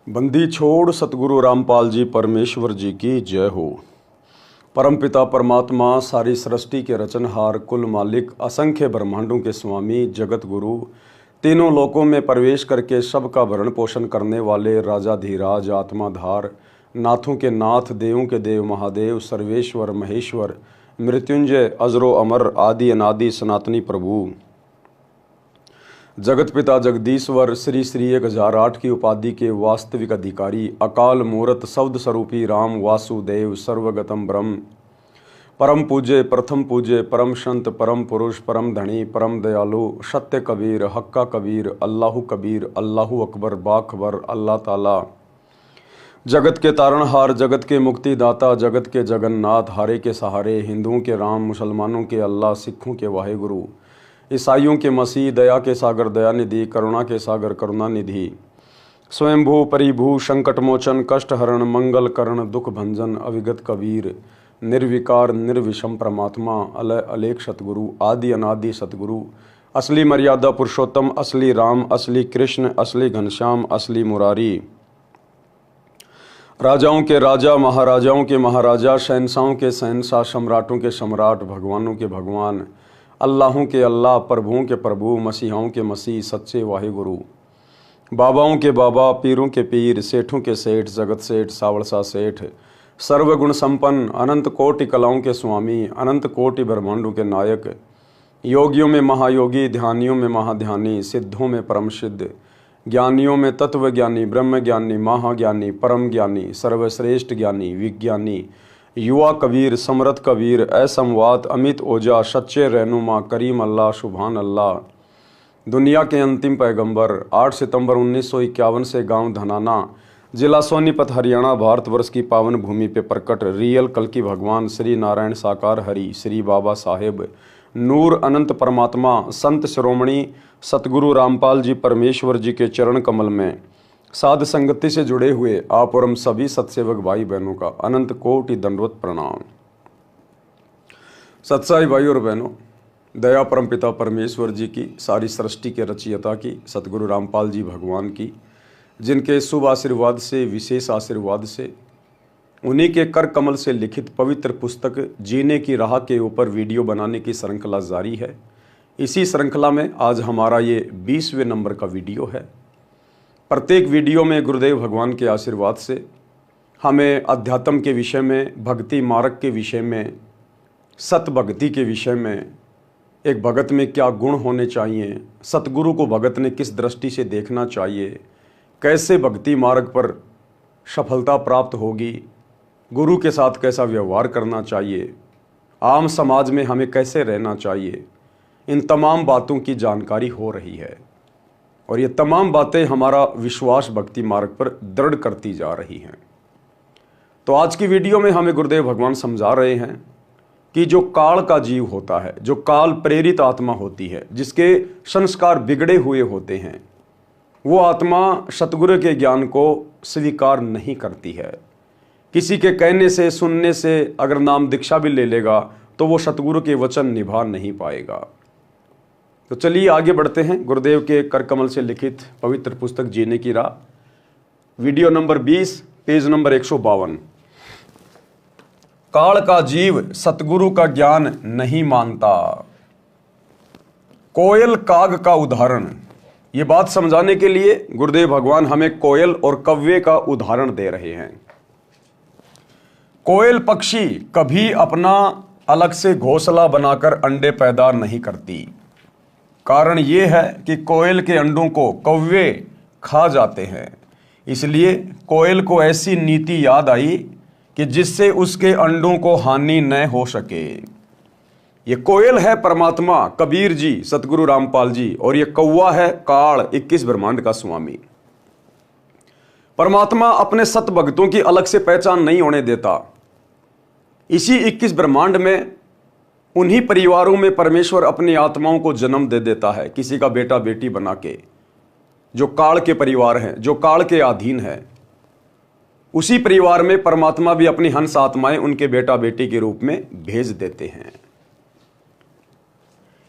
बंदी छोड़ सतगुरु रामपाल जी परमेश्वर जी की जय हो। परमपिता परमात्मा सारी सृष्टि के रचनहार, कुल मालिक, असंख्य ब्रह्मांडों के स्वामी, जगत गुरु, तीनों लोकों में प्रवेश करके सबका भरण पोषण करने वाले राजाधीराज, आत्माधार, नाथों के नाथ, देवों के देव महादेव, सर्वेश्वर महेश्वर, मृत्युंजय, अजरो अमर, आदि अनादि सनातनी प्रभु, जगत पिता जगदीश्वर, श्री श्री 1008 की उपाधि के वास्तविक अधिकारी, अकाल मूर्त शब्द स्वरूपी राम वासुदेव, सर्वगतम ब्रह्म, परम पूज्य, प्रथम पूज्य, परम संत, परम पुरुष, परम धनी, परम दयालु, सत्य कबीर, हक्का कबीर, अल्लाहु कबीर, अल्लाहु अकबर, बाखबर, अल्लाह ताला, जगत के तारणहार, जगत के मुक्तिदाता, जगत के जगन्नाथ, हारे के सहारे, हिंदुओं के राम, मुसलमानों के अल्लाह, सिखों के वाहेगुरु, ईसाइयों के मसीह, दया के सागर दयानिधि, करुणा के सागर करुणानिधि, स्वयंभू परिभू, संकट मोचन, कष्ट हरण, मंगल करण, दुख भंजन, अविगत कबीर, निर्विकार निर्विषम परमात्मा, अलय अलेख सतगुरु, आदि अनादि सतगुरु, असली मर्यादा पुरुषोत्तम, असली राम, असली कृष्ण, असली घनश्याम, असली मुरारी, राजाओं के राजा, महाराजाओं के महाराजा, शहंशाहों के शहंशाह, सम्राटों के सम्राट, भगवानों के भगवान, अल्लाहों के अल्लाह, प्रभुओं के प्रभु, मसीहाओं के मसीह, सच्चे वाहिगुरु, बाबाओं के बाबा, पीरों के पीर, सेठों के सेठ, जगत सेठ, सावड़सा सेठ, सर्वगुण संपन्न, अनंत कोटि कलाओं के स्वामी, अनंत कोटि ब्रह्मांडों के नायक, योगियों में महायोगी, ध्यानियों में महाध्यानी, सिद्धों में परम सिद्ध, ज्ञानियों में तत्व ज्ञानी, ब्रह्म ज्ञानी, महाज्ञानी, परम ज्ञानी, सर्वश्रेष्ठ ज्ञानी, विज्ञानी, युवा कबीर, समरथ कबीर, असमवात, अमित ओजा, सच्चे रहनुमा, करीम अल्लाह, सुभान अल्लाह, दुनिया के अंतिम पैगंबर, 8 सितंबर 1951 से गांव धनाना, जिला सोनीपत, हरियाणा, भारतवर्ष की पावन भूमि पे प्रकट रियल कल की भगवान श्री नारायण साकार हरि, श्री बाबा साहेब नूर अनंत परमात्मा, संत शिरोमणि सतगुरु रामपाल जी परमेश्वर जी के चरण कमल में साध संगति से जुड़े हुए आप और हम सभी सत्सेवक भाई बहनों का अनंत कोटि दंडवत प्रणाम। सत्साई भाई और बहनों, दया परमपिता परमेश्वर जी की, सारी सृष्टि के रचयिता की, सतगुरु रामपाल जी भगवान की, जिनके शुभ आशीर्वाद से, विशेष आशीर्वाद से, उन्हीं के कर कमल से लिखित पवित्र पुस्तक जीने की राह के ऊपर वीडियो बनाने की श्रृंखला जारी है। इसी श्रृंखला में आज हमारा ये 20वें नंबर का वीडियो है। प्रत्येक वीडियो में गुरुदेव भगवान के आशीर्वाद से हमें अध्यात्म के विषय में, भक्ति मार्ग के विषय में, सत भक्ति के विषय में, एक भगत में क्या गुण होने चाहिए, सतगुरु को भगत ने किस दृष्टि से देखना चाहिए, कैसे भक्ति मार्ग पर सफलता प्राप्त होगी, गुरु के साथ कैसा व्यवहार करना चाहिए, आम समाज में हमें कैसे रहना चाहिए, इन तमाम बातों की जानकारी हो रही है और ये तमाम बातें हमारा विश्वास भक्ति मार्ग पर दृढ़ करती जा रही हैं। तो आज की वीडियो में हमें गुरुदेव भगवान समझा रहे हैं कि जो काल का जीव होता है, जो काल प्रेरित आत्मा होती है, जिसके संस्कार बिगड़े हुए होते हैं, वो आत्मा सतगुरु के ज्ञान को स्वीकार नहीं करती है। किसी के कहने से, सुनने से अगर नाम दीक्षा भी ले लेगा तो वो सतगुरु के वचन निभा नहीं पाएगा। तो चलिए आगे बढ़ते हैं गुरुदेव के कर कमल से लिखित पवित्र पुस्तक जीने की राह, वीडियो नंबर 20, पेज नंबर 152। काल का जीव सतगुरु का ज्ञान नहीं मानता। कोयल काग का उदाहरण। ये बात समझाने के लिए गुरुदेव भगवान हमें कोयल और कव्वे का उदाहरण दे रहे हैं। कोयल पक्षी कभी अपना अलग से घोंसला बनाकर अंडे पैदा नहीं करती। कारण ये है कि कोयल के अंडों को कौवे खा जाते हैं। इसलिए कोयल को ऐसी नीति याद आई कि जिससे उसके अंडों को हानि न हो सके। ये कोयल है परमात्मा कबीर जी, सतगुरु रामपाल जी, और ये कौवा है काल, 21 ब्रह्मांड का स्वामी। परमात्मा अपने सत भक्तों की अलग से पहचान नहीं होने देता। इसी 21 ब्रह्मांड में, उन्हीं परिवारों में परमेश्वर अपनी आत्माओं को जन्म दे देता है, किसी का बेटा बेटी बना के, जो काल के परिवार हैं, जो काल के अधीन है। उसी परिवार में परमात्मा भी अपनी हंस आत्माएं उनके बेटा बेटी के रूप में भेज देते हैं।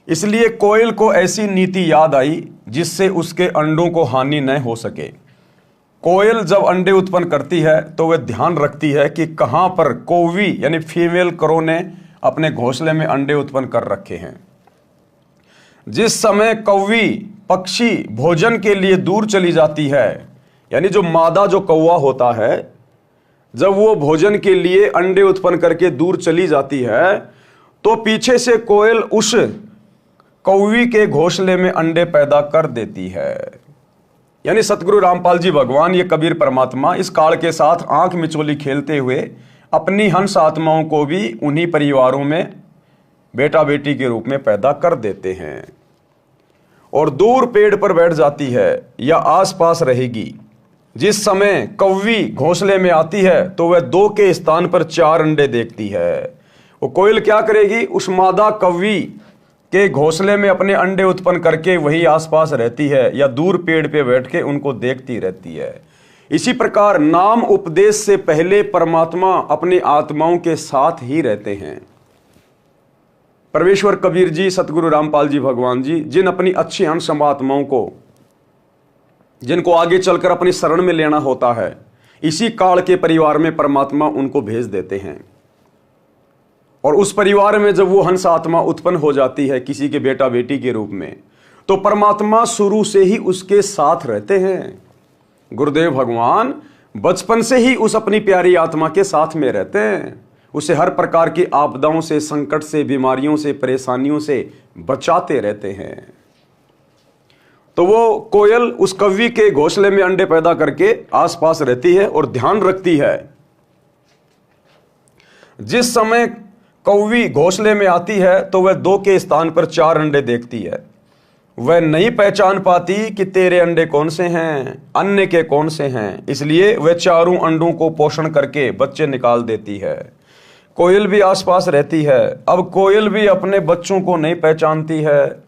इसलिए कोयल को ऐसी नीति याद आई जिससे उसके अंडों को हानि न हो सके। कोयल जब अंडे उत्पन्न करती है तो वह ध्यान रखती है कि कहां पर कौवी यानी फीमेल करो ने अपने घोंसले में अंडे उत्पन्न कर रखे हैं। जिस समय कौवी पक्षी भोजन के लिए दूर चली जाती है, यानी जो मादा जो कौवा होता है, जब वो भोजन के लिए अंडे उत्पन्न करके दूर चली जाती है तो पीछे से कोयल उस कौवी के घोंसले में अंडे पैदा कर देती है। यानी सतगुरु रामपाल जी भगवान, ये कबीर परमात्मा इस काल के साथ आंख मिचोली खेलते हुए अपनी हंस आत्माओं को भी उन्हीं परिवारों में बेटा बेटी के रूप में पैदा कर देते हैं और दूर पेड़ पर बैठ जाती है या आसपास रहेगी। जिस समय कौवी घोंसले में आती है तो वह 2 के स्थान पर 4 अंडे देखती है। वो कोयल क्या करेगी, उस मादा कौवी के घोंसले में अपने अंडे उत्पन्न करके वही आसपास रहती है या दूर पेड़ पे बैठ के उनको देखती रहती है। इसी प्रकार नाम उपदेश से पहले परमात्मा अपनी आत्माओं के साथ ही रहते हैं। परमेश्वर कबीर जी, सतगुरु रामपाल जी भगवान जी, जिन अपनी अच्छी अंश आत्माओं को, जिनको आगे चलकर अपनी शरण में लेना होता है, इसी काल के परिवार में परमात्मा उनको भेज देते हैं। और उस परिवार में जब वो हंस आत्मा उत्पन्न हो जाती है किसी के बेटा बेटी के रूप में, तो परमात्मा शुरू से ही उसके साथ रहते हैं। गुरुदेव भगवान बचपन से ही उस अपनी प्यारी आत्मा के साथ में रहते हैं, उसे हर प्रकार की आपदाओं से, संकट से, बीमारियों से, परेशानियों से बचाते रहते हैं। तो वो कोयल उस कौवी के घोंसले में अंडे पैदा करके आसपास रहती है और ध्यान रखती है। जिस समय कौवी घोंसले में आती है तो वह 2 के स्थान पर 4 अंडे देखती है। वह नहीं पहचान पाती कि तेरे अंडे कौन से हैं, अन्य के कौन से हैं, इसलिए वह चारों अंडों को पोषण करके बच्चे निकाल देती है। कोयल भी आसपास रहती है। अब कोयल भी अपने बच्चों को नहीं पहचानती है।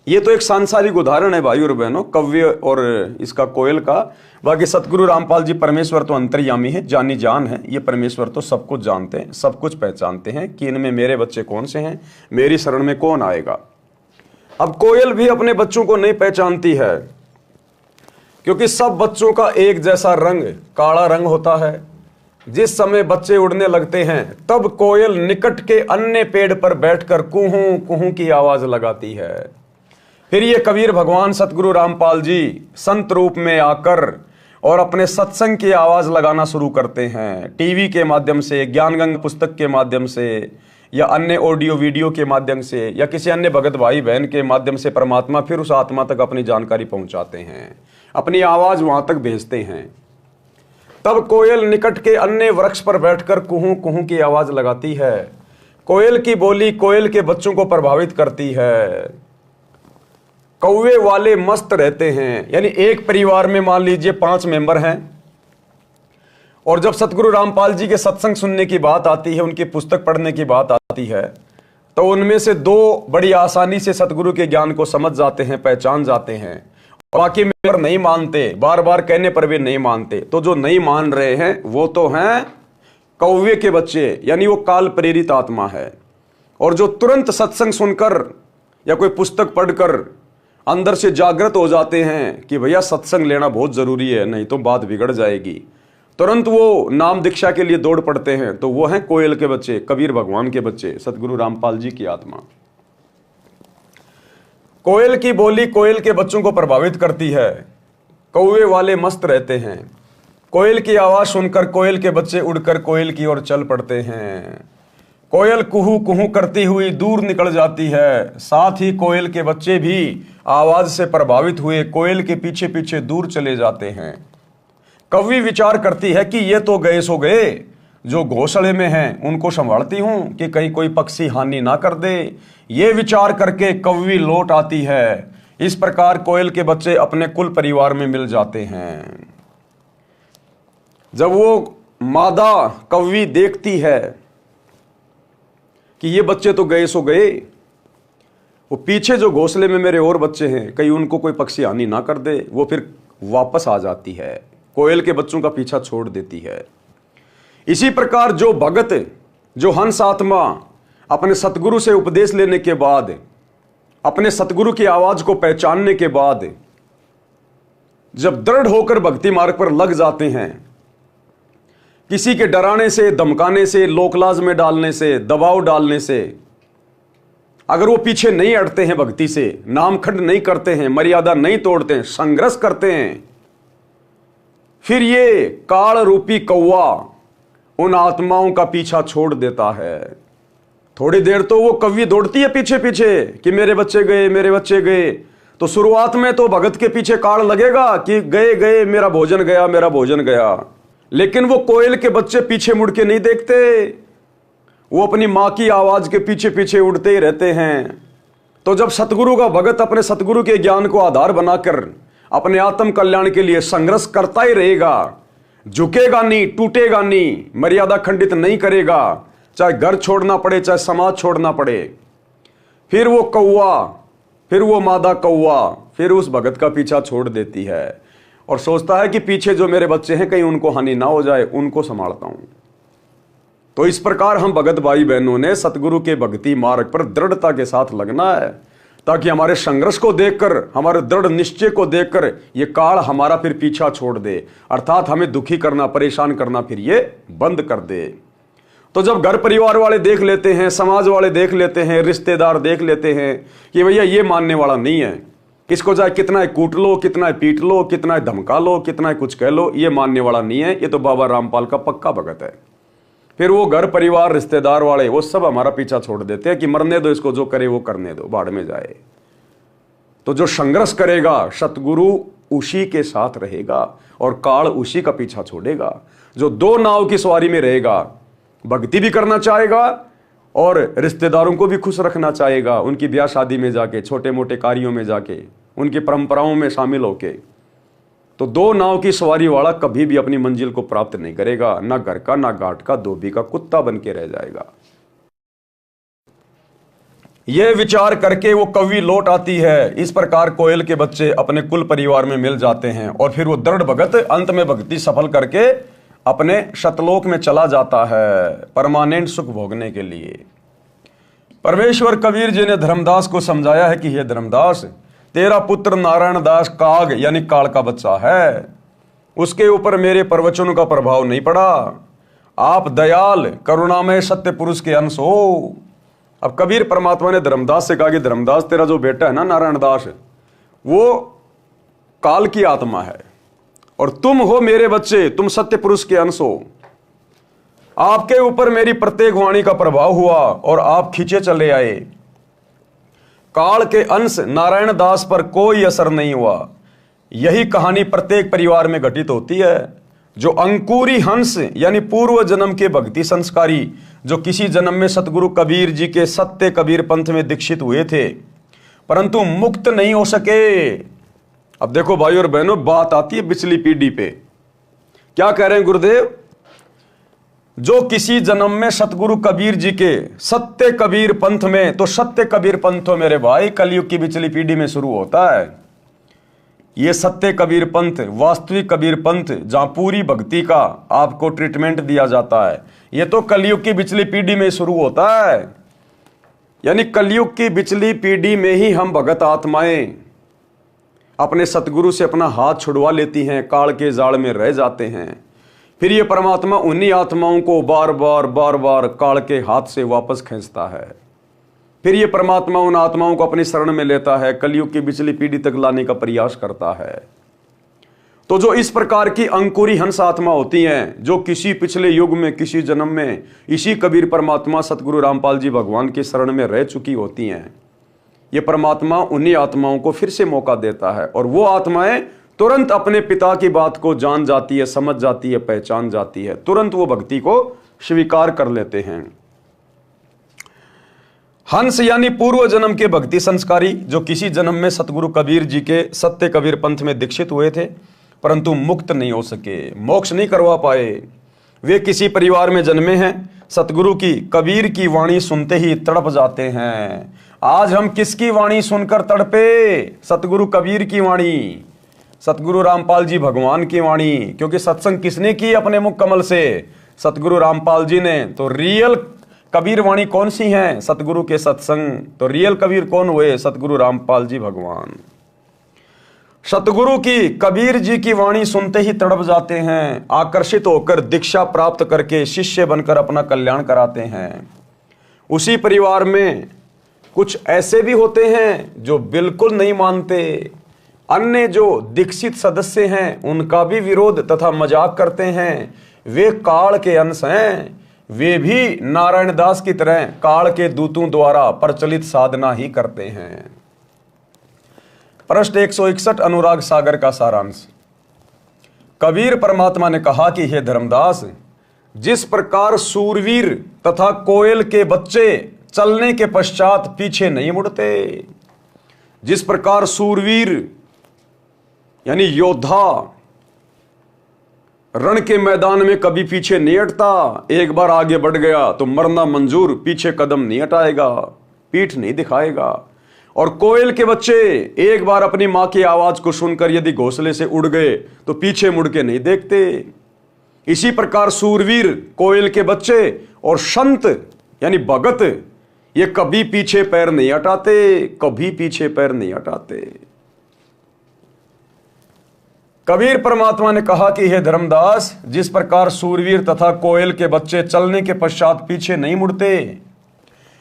ये तो एक सांसारिक उदाहरण है भाई और बहनों, कव्य और इसका कोयल का। बाकी सतगुरु रामपाल जी परमेश्वर तो अंतर्यामी है, जानी जान है। ये परमेश्वर तो सब कुछ जानते हैं, सब कुछ पहचानते हैं कि इनमें मेरे बच्चे कौन से हैं, मेरी शरण में कौन आएगा। अब कोयल भी अपने बच्चों को नहीं पहचानती है, क्योंकि सब बच्चों का एक जैसा रंग, काला रंग होता है। जिस समय बच्चे उड़ने लगते हैं तब कोयल निकट के अन्य पेड़ पर बैठकर कुहू कुहू की आवाज लगाती है। फिर ये कबीर भगवान सतगुरु रामपाल जी संत रूप में आकर और अपने सत्संग की आवाज लगाना शुरू करते हैं। टीवी के माध्यम से, ज्ञानगंगा पुस्तक के माध्यम से, या अन्य ऑडियो वीडियो के माध्यम से, या किसी अन्य भगत भाई बहन के माध्यम से परमात्मा फिर उस आत्मा तक अपनी जानकारी पहुंचाते हैं, अपनी आवाज वहां तक भेजते हैं। तब कोयल निकट के अन्य वृक्ष पर बैठकर कुहू कुहू की आवाज लगाती है। कोयल की बोली कोयल के बच्चों को प्रभावित करती है। कौवे वाले मस्त रहते हैं। यानी एक परिवार में मान लीजिए 5 मेंबर हैं, और जब सतगुरु रामपाल जी के सत्संग सुनने की बात आती है, उनकी पुस्तक पढ़ने की बात आती है, तो उनमें से 2 बड़ी आसानी से सतगुरु के ज्ञान को समझ जाते हैं, पहचान जाते हैं। बाकी मेंबर नहीं मानते, बार बार कहने पर भी नहीं मानते। तो जो नहीं मान रहे हैं वो तो हैं कौवे के बच्चे, यानी वो काल प्रेरित आत्मा है। और जो तुरंत सत्संग सुनकर या कोई पुस्तक पढ़कर अंदर से जागृत हो जाते हैं कि भैया सत्संग लेना बहुत जरूरी है, नहीं तो बात बिगड़ जाएगी, तुरंत वो नाम दीक्षा के लिए दौड़ पड़ते हैं। तो वो हैं कोयल के बच्चे, कबीर भगवान के बच्चे, सतगुरु रामपाल जी की आत्मा। कोयल की बोली कोयल के बच्चों को प्रभावित करती है। कौवे वाले मस्त रहते हैं। कोयल की आवाज सुनकर कोयल के बच्चे उड़कर कोयल की ओर चल पड़ते हैं। कोयल कुहू कुहू करती हुई दूर निकल जाती है। साथ ही कोयल के बच्चे भी आवाज से प्रभावित हुए कोयल के पीछे पीछे दूर चले जाते हैं। कौवी विचार करती है कि ये तो गए सो गए, जो घोंसले में हैं उनको संभालती हूं कि कहीं कोई पक्षी हानि ना कर दे। ये विचार करके कौवी लौट आती है। इस प्रकार कोयल के बच्चे अपने कुल परिवार में मिल जाते हैं। जब वो मादा कौवी देखती है कि ये बच्चे तो गए सो गए, वो पीछे जो घोंसले में मेरे और बच्चे हैं कहीं उनको कोई पक्षी हानि ना कर दे, वो फिर वापस आ जाती है, कोयल के बच्चों का पीछा छोड़ देती है। इसी प्रकार जो भगत, जो हंस आत्मा अपने सतगुरु से उपदेश लेने के बाद, अपने सतगुरु की आवाज को पहचानने के बाद जब दृढ़ होकर भक्ति मार्ग पर लग जाते हैं, किसी के डराने से, धमकाने से, लोकलाज में डालने से, दबाव डालने से अगर वो पीछे नहीं हटते हैं, भक्ति से नामखंड नहीं करते हैं, मर्यादा नहीं तोड़ते हैं, संघर्ष करते हैं, फिर ये काल रूपी कौवा उन आत्माओं का पीछा छोड़ देता है। थोड़ी देर तो वो कौवी दौड़ती है पीछे पीछे कि मेरे बच्चे गए, मेरे बच्चे गए। तो शुरुआत में तो भगत के पीछे काल लगेगा कि गए गए, मेरा भोजन गया, मेरा भोजन गया। लेकिन वो कोयल के बच्चे पीछे मुड़ के नहीं देखते, वो अपनी मां की आवाज के पीछे पीछे उड़ते ही रहते हैं। तो जब सतगुरु का भगत अपने सतगुरु के ज्ञान को आधार बनाकर अपने आत्म कल्याण के लिए संघर्ष करता ही रहेगा, झुकेगा नहीं, टूटेगा नहीं, मर्यादा खंडित नहीं करेगा, चाहे घर छोड़ना पड़े, चाहे समाज छोड़ना पड़े, फिर वो कौवा, फिर वो मादा कौवा फिर उस भगत का पीछा छोड़ देती है और सोचता है कि पीछे जो मेरे बच्चे हैं कहीं उनको हानि ना हो जाए, उनको संभालता हूं। तो इस प्रकार हम भगत भाई बहनों ने सतगुरु के भक्ति मार्ग पर दृढ़ता के साथ लगना है, ताकि हमारे संघर्ष को देखकर, हमारे दृढ़ निश्चय को देखकर ये काल हमारा फिर पीछा छोड़ दे, अर्थात हमें दुखी करना, परेशान करना फिर ये बंद कर दे। तो जब घर परिवार वाले देख लेते हैं, समाज वाले देख लेते हैं, रिश्तेदार देख लेते हैं कि भैया ये मानने वाला नहीं है, इसको चाहे कितना है कूट लो, कितना है पीट लो, कितना है धमका लो, कितना है कुछ कह लो, ये मानने वाला नहीं है, ये तो बाबा रामपाल का पक्का भगत है, फिर वो घर परिवार रिश्तेदार वाले वो सब हमारा पीछा छोड़ देते हैं कि मरने दो इसको, जो करे वो करने दो, बाढ़ में जाए। तो जो संघर्ष करेगा सतगुरु उसी के साथ रहेगा और काल उसी का पीछा छोड़ेगा। जो दो नाव की सवारी में रहेगा, भक्ति भी करना चाहेगा और रिश्तेदारों को भी खुश रखना चाहेगा, उनकी ब्याह शादी में जाके, छोटे मोटे कार्यों में जाके, उनकी परंपराओं में शामिल होके, तो दो नाव की सवारी वाला कभी भी अपनी मंजिल को प्राप्त नहीं करेगा, ना घर का, ना घाट का, धोबी का कुत्ता बन के रह जाएगा। यह विचार करके वो कौवी लौट आती है। इस प्रकार कोयल के बच्चे अपने कुल परिवार में मिल जाते हैं और फिर वो दृढ़ भगत अंत में भक्ति सफल करके अपने शतलोक में चला जाता है परमानेंट सुख भोगने के लिए। परमेश्वर कबीर जी ने धर्मदास को समझाया है कि हे धर्मदास, तेरा पुत्र नारायण दास काग यानी काल का बच्चा है, उसके ऊपर मेरे प्रवचनों का प्रभाव नहीं पड़ा। आप दयाल करुणामय सत्य पुरुष के अंश हो। अब कबीर परमात्मा ने धर्मदास से कहा कि धर्मदास, तेरा जो बेटा है ना नारायण दास, वो काल की आत्मा है और तुम हो मेरे बच्चे, तुम सत्य पुरुष के अंश हो। आपके ऊपर मेरी प्रत्येक वाणी का प्रभाव हुआ और आप खींचे चले आए। काल के अंश नारायण दास पर कोई असर नहीं हुआ। यही कहानी प्रत्येक परिवार में घटित होती है। जो अंकुरी हंस यानी पूर्व जन्म के भक्ति संस्कारी, जो किसी जन्म में सतगुरु कबीर जी के सत्य कबीर पंथ में दीक्षित हुए थे परंतु मुक्त नहीं हो सके। अब देखो भाई और बहनों, बात आती है पिछली पीढ़ी पे। क्या कह रहे हैं गुरुदेव? जो किसी जन्म में सतगुरु कबीर जी के सत्य कबीर पंथ में, तो सत्य कबीर पंथ हो मेरे भाई कलयुग की पिछली पीढ़ी में शुरू होता है। ये सत्य कबीर पंथ, वास्तविक कबीर पंथ, जहां पूरी भक्ति का आपको ट्रीटमेंट दिया जाता है, ये तो कलयुग की पिछली पीढ़ी में शुरू होता है। यानी कलयुग की पिछली पीढ़ी में ही हम भगत आत्माएं अपने सतगुरु से अपना हाथ छुड़वा लेती हैं, काल के जाल में रह जाते हैं। फिर ये परमात्मा उन्हीं आत्माओं को बार बार काल के हाथ से वापस खींचता है। फिर ये परमात्मा उन आत्माओं को अपनी शरण में लेता है, कलयुग की पिछली पीढ़ी तक लाने का प्रयास करता है। तो जो इस प्रकार की अंकुरी हंस आत्मा होती हैं, जो किसी पिछले युग में, किसी जन्म में इसी कबीर परमात्मा सतगुरु रामपाल जी भगवान की शरण में रह चुकी होती हैं, ये परमात्मा उन्हीं आत्माओं को फिर से मौका देता है और वो आत्माएं तुरंत अपने पिता की बात को जान जाती है, समझ जाती है, पहचान जाती है, तुरंत वो भक्ति को स्वीकार कर लेते हैं। हंस यानी पूर्व जन्म के भक्ति संस्कारी, जो किसी जन्म में सतगुरु कबीर जी के सत्य कबीर पंथ में दीक्षित हुए थे परंतु मुक्त नहीं हो सके, मोक्ष नहीं करवा पाए। वे किसी परिवार में जन्मे हैं, सतगुरु की कबीर की वाणी सुनते ही तड़प जाते हैं। आज हम किसकी वाणी सुनकर तड़पे? सतगुरु कबीर की वाणी, सतगुरु रामपाल जी भगवान की वाणी। क्योंकि सत्संग किसने की अपने मुख कमल से? सतगुरु रामपाल जी ने। तो रियल कबीर वाणी कौन सी है? सतगुरु के सत्संग। तो रियल कबीर कौन हुए? सतगुरु रामपाल जी भगवान। सतगुरु की, कबीर जी की वाणी सुनते ही तड़प जाते हैं, आकर्षित होकर दीक्षा प्राप्त करके शिष्य बनकर अपना कल्याण कराते हैं। उसी परिवार में कुछ ऐसे भी होते हैं जो बिल्कुल नहीं मानते, अन्य जो दीक्षित सदस्य हैं उनका भी विरोध तथा मजाक करते हैं। वे काल के अंश हैं, वे भी नारायण दास की तरह काल के दूतों द्वारा प्रचलित साधना ही करते हैं। पृष्ठ 161 अनुराग सागर का सारांश। कबीर परमात्मा ने कहा कि हे धर्मदास, जिस प्रकार सूरवीर तथा कोयल के बच्चे चलने के पश्चात पीछे नहीं मुड़ते, जिस प्रकार सूरवीर यानी योद्धा रण के मैदान में कभी पीछे नहीं हटता, एक बार आगे बढ़ गया तो मरना मंजूर, पीछे कदम नहीं हटाएगा, पीठ नहीं दिखाएगा। और कोयल के बच्चे एक बार अपनी मां की आवाज को सुनकर यदि घोंसले से उड़ गए तो पीछे मुड़ के नहीं देखते। इसी प्रकार सूरवीर, कोयल के बच्चे और संत यानी भगत, ये कभी पीछे पैर नहीं हटाते, कभी पीछे पैर नहीं हटाते। कबीर परमात्मा ने कहा कि हे धर्मदास, जिस प्रकार सूरवीर तथा कोयल के बच्चे चलने के पश्चात पीछे नहीं मुड़ते,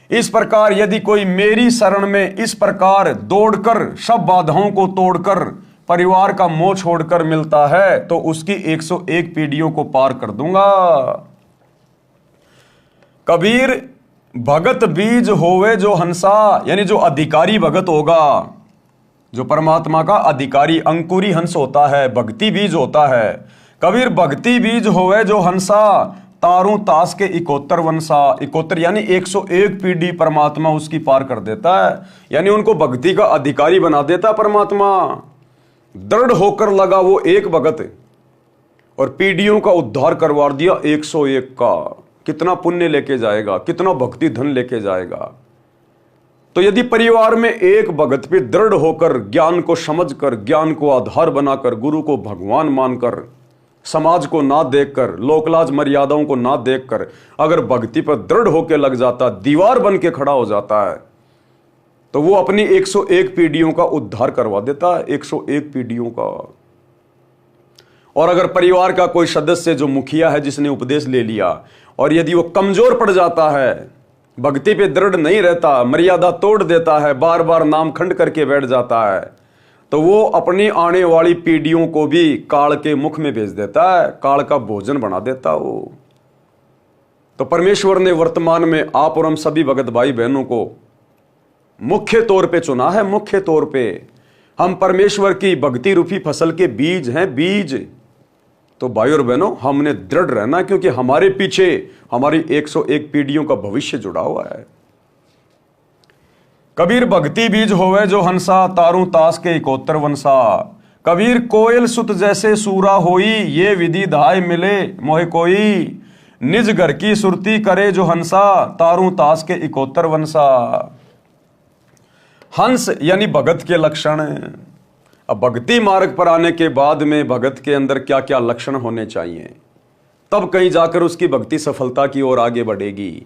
इस प्रकार यदि कोई मेरी शरण में इस प्रकार दौड़कर सब बाधाओं को तोड़कर परिवार का मोह छोड़कर मिलता है तो उसकी 101 पीढ़ियों को पार कर दूंगा। कबीर, भगत बीज होवे जो हंसा, यानी जो अधिकारी भगत होगा, जो परमात्मा का अधिकारी अंकुरी हंस होता है, भक्ति बीज होता है। कबीर, भक्ति बीज होवे जो हंसा, तारू तास के 71 वंशा, 71 यानी 101 पीढ़ी परमात्मा उसकी पार कर देता है, यानी उनको भक्ति का अधिकारी बना देता परमात्मा। दृढ़ होकर लगा वो एक भगत और पीढ़ियों का उद्धार करवा दिया 101 का। कितना पुण्य लेके जाएगा, कितना भक्ति धन लेके जाएगा। तो यदि परिवार में एक भगत पे दृढ़ होकर ज्ञान को समझकर, ज्ञान को आधार बनाकर, गुरु को भगवान मानकर, समाज को ना देखकर, लोकलाज मर्यादाओं को ना देखकर अगर भक्ति पर दृढ़ होकर लग जाता, दीवार बन के खड़ा हो जाता है, तो वो अपनी 101 पीढ़ियों का उद्धार करवा देता है, 101 पीढ़ियों का। और अगर परिवार का कोई सदस्य जो मुखिया है, जिसने उपदेश ले लिया, और यदि वो कमजोर पड़ जाता है, भक्ति पे दृढ़ नहीं रहता, मर्यादा तोड़ देता है, बार बार नाम खंड करके बैठ जाता है, तो वो अपनी आने वाली पीढ़ियों को भी काल के मुख में भेज देता है, काल का भोजन बना देता वो। तो परमेश्वर ने वर्तमान में आप और हम सभी भगत भाई बहनों को मुख्य तौर पे चुना है। मुख्य तौर पे हम परमेश्वर की भक्ति रूपी फसल के बीज हैं, बीज। तो भाई और बहनों, हमने दृढ़ रहना, क्योंकि हमारे पीछे हमारी 101 पीढ़ियों का भविष्य जुड़ा हुआ है। कबीर, भक्ति बीज होवे जो हंसा, तारू तास के 71 वंशा। कबीर, कोयल सुत जैसे सूरा होई, ये विधि धाय मिले मोहे कोई। निज घर की सुरती करे जो हंसा, तारू तास के 71 वंशा। हंस यानी भगत के लक्षण। अब भक्ति मार्ग पर आने के बाद में भगत के अंदर क्या क्या लक्षण होने चाहिए, तब कहीं जाकर उसकी भक्ति सफलता की ओर आगे बढ़ेगी।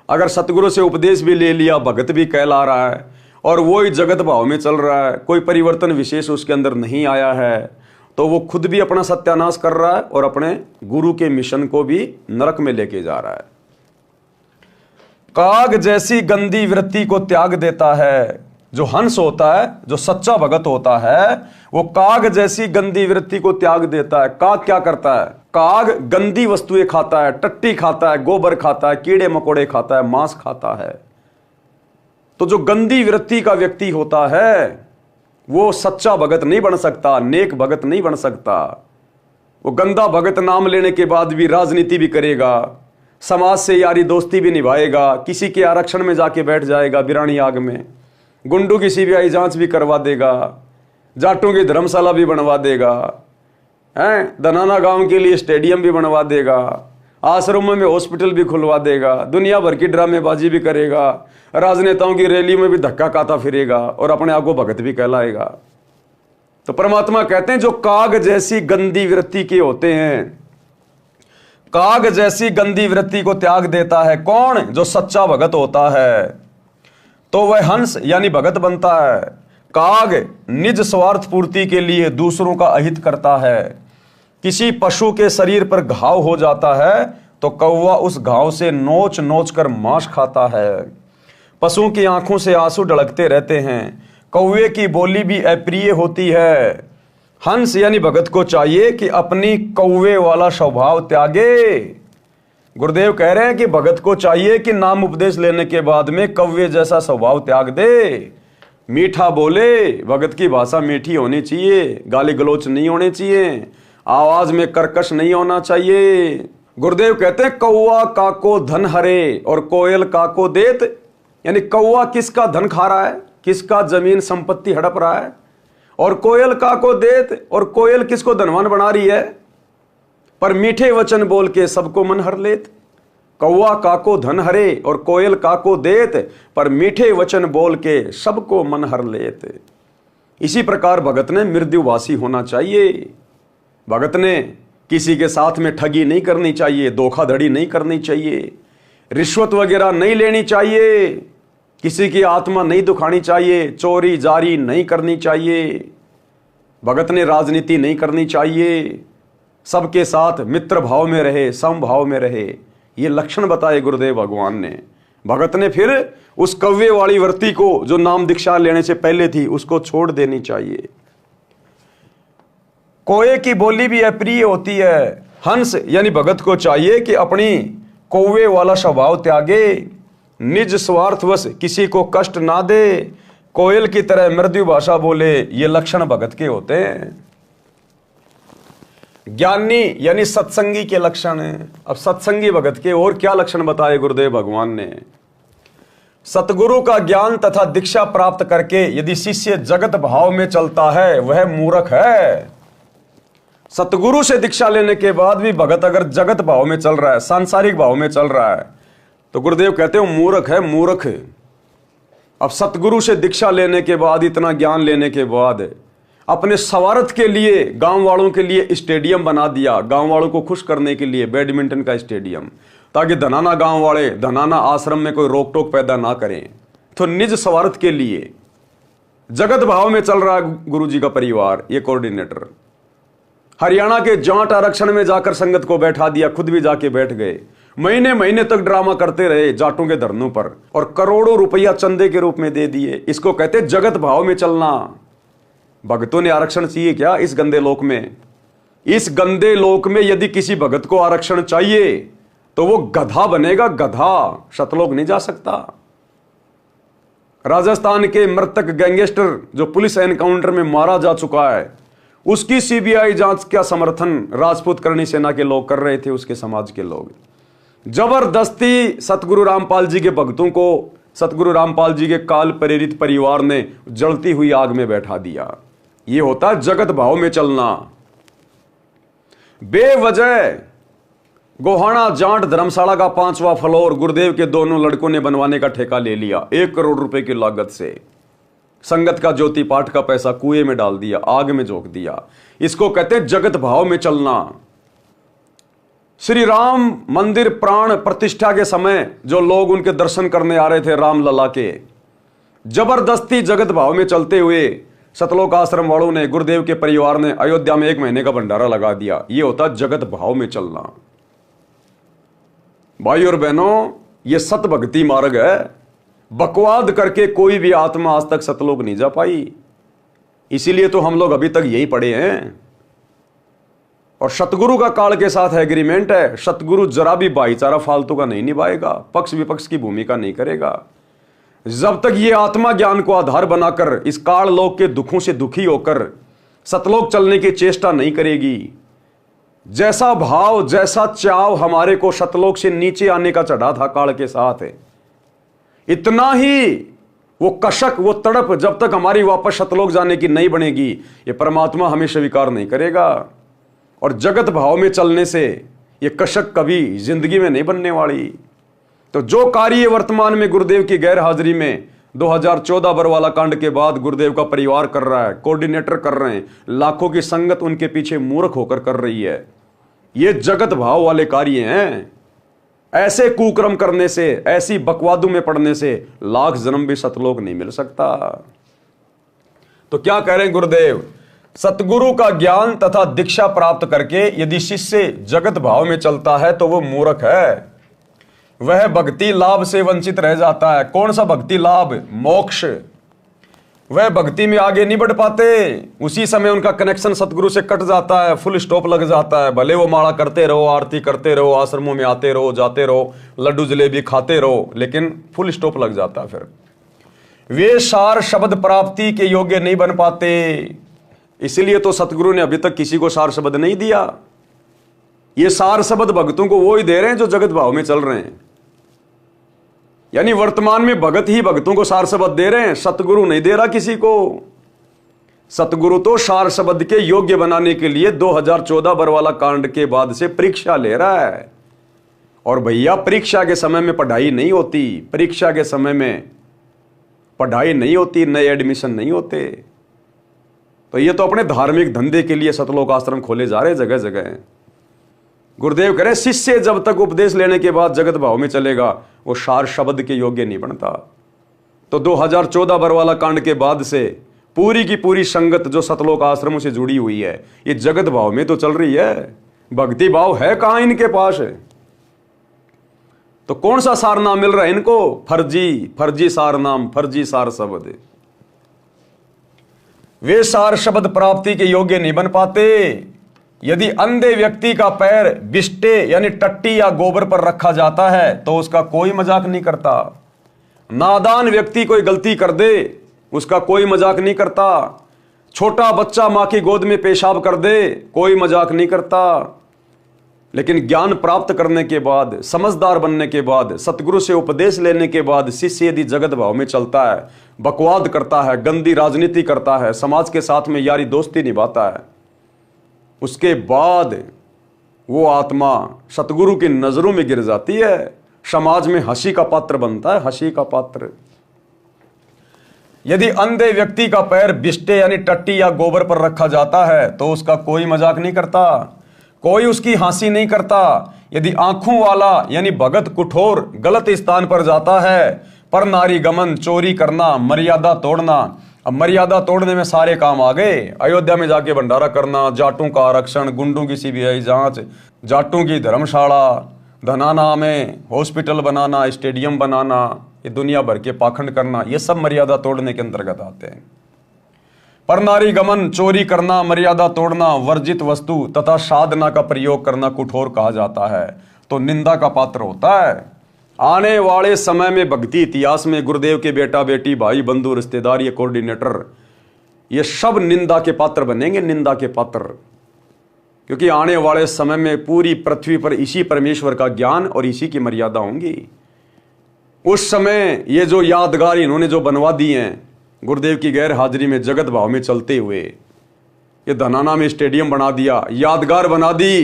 अगर सतगुरु से उपदेश भी ले लिया, भगत भी कहला रहा है और वो ही जगत भाव में चल रहा है, कोई परिवर्तन विशेष उसके अंदर नहीं आया है, तो वो खुद भी अपना सत्यानाश कर रहा है और अपने गुरु के मिशन को भी नरक में लेके जा रहा है। काग जैसी गंदी वृत्ति को त्याग देता है। जो हंस होता है, जो सच्चा भगत होता है, वो काग जैसी गंदी वृत्ति को त्याग देता है। काग क्या करता है? काग गंदी वस्तुएं खाता है, टट्टी खाता है, गोबर खाता है, कीड़े मकोड़े खाता है, मांस खाता है। तो जो गंदी वृत्ति का व्यक्ति होता है वो सच्चा भगत नहीं बन सकता, नेक भगत नहीं बन सकता। वो गंदा भगत नाम लेने के बाद भी राजनीति भी करेगा, समाज से यारी दोस्ती भी निभाएगा, किसी के आरक्षण में जाके बैठ जाएगा बिरानी आग में, गुंडों की सीबीआई जांच भी करवा देगा, जाटों की धर्मशाला भी बनवा देगा, दनाना गांव के लिए स्टेडियम भी बनवा देगा, आश्रमों में हॉस्पिटल भी खुलवा देगा, दुनिया भर की ड्रामेबाजी भी करेगा, राजनेताओं की रैली में भी धक्का खाता फिरेगा और अपने आप को भगत भी कहलाएगा। तो परमात्मा कहते हैं जो काग जैसी गंदी वृत्ति के होते हैं, काग जैसी गंदी वृत्ति को त्याग देता है कौन? जो सच्चा भगत होता है। तो वह हंस यानी भगत बनता है। काग निज स्वार्थ पूर्ति के लिए दूसरों का अहित करता है। किसी पशु के शरीर पर घाव हो जाता है तो कौवा उस घाव से नोच नोच कर मांस खाता है। पशुओं की आंखों से आंसू ढलकते रहते हैं। कौवे की बोली भी अप्रिय होती है। हंस यानी भगत को चाहिए कि अपनी कौवे वाला स्वभाव त्यागे। गुरुदेव कह रहे हैं कि भगत को चाहिए कि नाम उपदेश लेने के बाद में कौवे जैसा स्वभाव त्याग दे, मीठा बोले। भगत की भाषा मीठी होनी चाहिए, गाली गलोच नहीं होने चाहिए, आवाज में कर्कश नहीं होना चाहिए। गुरुदेव कहते हैं कौवा काको धन हरे और कोयल काको देत, यानी कौवा किसका धन खा रहा है, किसका जमीन संपत्ति हड़प रहा है, और कोयल काको देत, और कोयल किसको धनवान बना रही है, पर मीठे वचन बोल के सबको मन हर लेत। कौवा काको धन हरे और कोयल काको देत, पर मीठे वचन बोल के सबको मन हर लेत। इसी प्रकार भगत ने मृदुभाषी होना चाहिए। भगत ने किसी के साथ में ठगी नहीं करनी चाहिए, धोखाधड़ी नहीं करनी चाहिए, रिश्वत वगैरह नहीं लेनी चाहिए, किसी की आत्मा नहीं दुखानी चाहिए, चोरी जारी नहीं करनी चाहिए। भगत ने राजनीति नहीं करनी चाहिए, सबके साथ मित्र भाव में रहे, समभाव में रहे। ये लक्षण बताए गुरुदेव भगवान ने। भगत ने फिर उस कव्य वाली वृत्ति को जो नाम दीक्षा लेने से पहले थी उसको छोड़ देनी चाहिए। कोए की बोली भी अप्रिय होती है। हंस यानी भगत को चाहिए कि अपनी कौवे वाला स्वभाव त्यागे, निज स्वार्थवश किसी को कष्ट ना दे, कोयल की तरह मृदु भाषा बोले। ये लक्षण भगत के होते हैं। ज्ञानी यानी सत्संगी के लक्षण हैं। अब सत्संगी भगत के और क्या लक्षण बताए गुरुदेव भगवान ने। सतगुरु का ज्ञान तथा दीक्षा प्राप्त करके यदि शिष्य जगत भाव में चलता है वह मूर्ख है। सतगुरु से दीक्षा लेने के बाद भी भगत अगर जगत भाव में चल रहा है, सांसारिक भाव में चल रहा है, तो गुरुदेव कहते हो मूर्ख है, मूर्ख। अब सतगुरु से दीक्षा लेने के बाद, इतना ज्ञान लेने के बाद अपने स्वार्थ के लिए गांव वालों के लिए स्टेडियम बना दिया, गांव वालों को खुश करने के लिए बैडमिंटन का स्टेडियम, ताकि धनाना गांव वाले धनाना आश्रम में कोई रोक टोक पैदा ना करें। तो निज स्वार्थ के लिए जगत भाव में चल रहा है गुरुजी का परिवार। ये कोऑर्डिनेटर हरियाणा के जाट आरक्षण में जाकर संगत को बैठा दिया, खुद भी जाके बैठ गए। महीने महीने तक ड्रामा करते रहे जाटों के धरनों पर और करोड़ों रुपया चंदे के रूप में दे दिए। इसको कहते जगत भाव में चलना। भगतों ने आरक्षण चाहिए क्या इस गंदे लोक में? इस गंदे लोक में यदि किसी भगत को आरक्षण चाहिए तो वो गधा बनेगा, गधा। सतलोक नहीं जा सकता। राजस्थान के मृतक गैंगस्टर जो पुलिस एनकाउंटर में मारा जा चुका है, उसकी सीबीआई जांच का समर्थन राजपूत करणी सेना के लोग कर रहे थे, उसके समाज के लोग। जबरदस्ती सतगुरु रामपाल जी के भक्तों को सतगुरु रामपाल जी के काल प्रेरित परिवार ने जलती हुई आग में बैठा दिया। यह होता है जगत भाव में चलना। बेवजह गोहाना जाट धर्मशाला का 5वां फ्लोर गुरुदेव के दोनों लड़कों ने बनवाने का ठेका ले लिया 1 करोड़ रुपए की लागत से। संगत का ज्योति पाठ का पैसा कुएं में डाल दिया, आग में झोंक दिया। इसको कहते हैं जगत भाव में चलना। श्री राम मंदिर प्राण प्रतिष्ठा के समय जो लोग उनके दर्शन करने आ रहे थे रामलला के, जबरदस्ती जगत भाव में चलते हुए सतलोक आश्रम वालों ने, गुरुदेव के परिवार ने अयोध्या में 1 महीने का भंडारा लगा दिया। यह होता जगत भाव में चलना। भाई और बहनों, यह सत भक्ति मार्ग है। बकवाद करके कोई भी आत्मा आज तक सतलोक नहीं जा पाई। इसीलिए तो हम लोग अभी तक यही पढ़े हैं। और सतगुरु का काल के साथ एग्रीमेंट है, सतगुरु जरा भी भाईचारा फालतू का नहीं निभाएगा, पक्ष विपक्ष की भूमिका नहीं करेगा। जब तक ये आत्मा ज्ञान को आधार बनाकर इस काल लोक के दुखों से दुखी होकर सतलोक चलने की चेष्टा नहीं करेगी, जैसा भाव जैसा चाव हमारे को सतलोक से नीचे आने का चढ़ा था काल के साथ, इतना ही वो कशक, वो तड़प जब तक हमारी वापस सतलोक जाने की नहीं बनेगी, ये परमात्मा हमें स्वीकार नहीं करेगा। और जगत भाव में चलने से ये कशक कभी जिंदगी में नहीं बनने वाली। तो जो कार्य वर्तमान में गुरुदेव की गैर हाजिरी में 2014 बरवाला कांड के बाद गुरुदेव का परिवार कर रहा है, कोऑर्डिनेटर कर रहे हैं, लाखों की संगत उनके पीछे मूर्ख होकर कर रही है, ये जगत भाव वाले कार्य हैं। ऐसे कुक्रम करने से, ऐसी बकवादों में पड़ने से लाख जन्म भी सतलोक नहीं मिल सकता। तो क्या कह रहे हैं गुरुदेव, सतगुरु का ज्ञान तथा दीक्षा प्राप्त करके यदि शिष्य जगत भाव में चलता है तो वो मूर्ख है, वह भक्ति लाभ से वंचित रह जाता है। कौन सा भक्ति लाभ? मोक्ष। वह भक्ति में आगे नहीं बढ़ पाते, उसी समय उनका कनेक्शन सतगुरु से कट जाता है, फुल स्टॉप लग जाता है। भले वो माला करते रहो, आरती करते रहो, आश्रमों में आते रहो, जाते रहो, लड्डू जलेबी खाते रहो, लेकिन फुल स्टॉप लग जाता है। फिर वे सार शब्द प्राप्ति के योग्य नहीं बन पाते। इसलिए तो सतगुरु ने अभी तक किसी को सार शब्द नहीं दिया। ये सार शब्द भक्तों को वो ही दे रहे हैं जो जगत भाव में चल रहे हैं। यानी वर्तमान में भगत ही भक्तों को सार शब्द दे रहे हैं, सतगुरु नहीं दे रहा किसी को। सतगुरु तो सार शब्द के योग्य बनाने के लिए 2014 बरवाला कांड के बाद से परीक्षा ले रहा है। और भैया परीक्षा के समय में पढ़ाई नहीं होती, परीक्षा के समय में पढ़ाई नहीं होती, नए एडमिशन नहीं होते। तो ये तो अपने धार्मिक धंधे के लिए सतलोक आश्रम खोले जा रहे जगह जगह। गुरुदेव कह रहे शिष्य जब तक उपदेश लेने के बाद जगत भाव में चलेगा वो सार शब्द के योग्य नहीं बनता। तो 2014 बरवाला कांड के बाद से पूरी की पूरी संगत जो सतलोक आश्रमों से जुड़ी हुई है ये जगत भाव में तो चल रही है, भक्ति भाव है कहां इनके पास है। तो कौन सा सार नाम मिल रहा है इनको? फर्जी, फर्जी सार नाम, फर्जी सार शब्द। वे सार शब्द प्राप्ति के योग्य नहीं बन पाते। यदि अंधे व्यक्ति का पैर बिस्टे यानी टट्टी या गोबर पर रखा जाता है तो उसका कोई मजाक नहीं करता। नादान व्यक्ति कोई गलती कर दे उसका कोई मजाक नहीं करता। छोटा बच्चा मां की गोद में पेशाब कर दे कोई मजाक नहीं करता। लेकिन ज्ञान प्राप्त करने के बाद, समझदार बनने के बाद, सतगुरु से उपदेश लेने के बाद शिष्य यदि जगत भाव में चलता है, बकवाद करता है, गंदी राजनीति करता है, समाज के साथ में यारी दोस्ती निभाता है, उसके बाद वो आत्मा सतगुरु की नजरों में गिर जाती है, समाज में हंसी का पात्र बनता है, हंसी का पात्र। यदि अंधे व्यक्ति का पैर बिस्टे यानी टट्टी या गोबर पर रखा जाता है तो उसका कोई मजाक नहीं करता, कोई उसकी हंसी नहीं करता। यदि आंखों वाला यानी भगत कुठोर गलत स्थान पर जाता है, पर नारी गमन, चोरी करना, मर्यादा तोड़ना, अब मर्यादा तोड़ने में सारे काम आ गए। अयोध्या में जाके भंडारा करना, जाटों का आरक्षण, गुंडों की सीबीआई जांच, जाटों की धर्मशाला, धनाना में हॉस्पिटल बनाना, स्टेडियम बनाना, ये दुनिया भर के पाखंड करना, ये सब मर्यादा तोड़ने के अंतर्गत आते हैं। पर नारी गमन, चोरी करना, मर्यादा तोड़ना, वर्जित वस्तु तथा साधना का प्रयोग करना कुठोर कहा जाता है, तो निंदा का पात्र होता है। आने वाले समय में भक्ति इतिहास में गुरुदेव के बेटा बेटी, भाई बंधु, रिश्तेदार, ये कोऑर्डिनेटर, ये सब निंदा के पात्र बनेंगे, निंदा के पात्र। क्योंकि आने वाले समय में पूरी पृथ्वी पर इसी परमेश्वर का ज्ञान और इसी की मर्यादा होंगी। उस समय ये जो यादगार इन्होंने जो बनवा दी हैं गुरुदेव की गैर हाजिरी में जगत भाव में चलते हुए, ये धनाना में स्टेडियम बना दिया, यादगार बना दी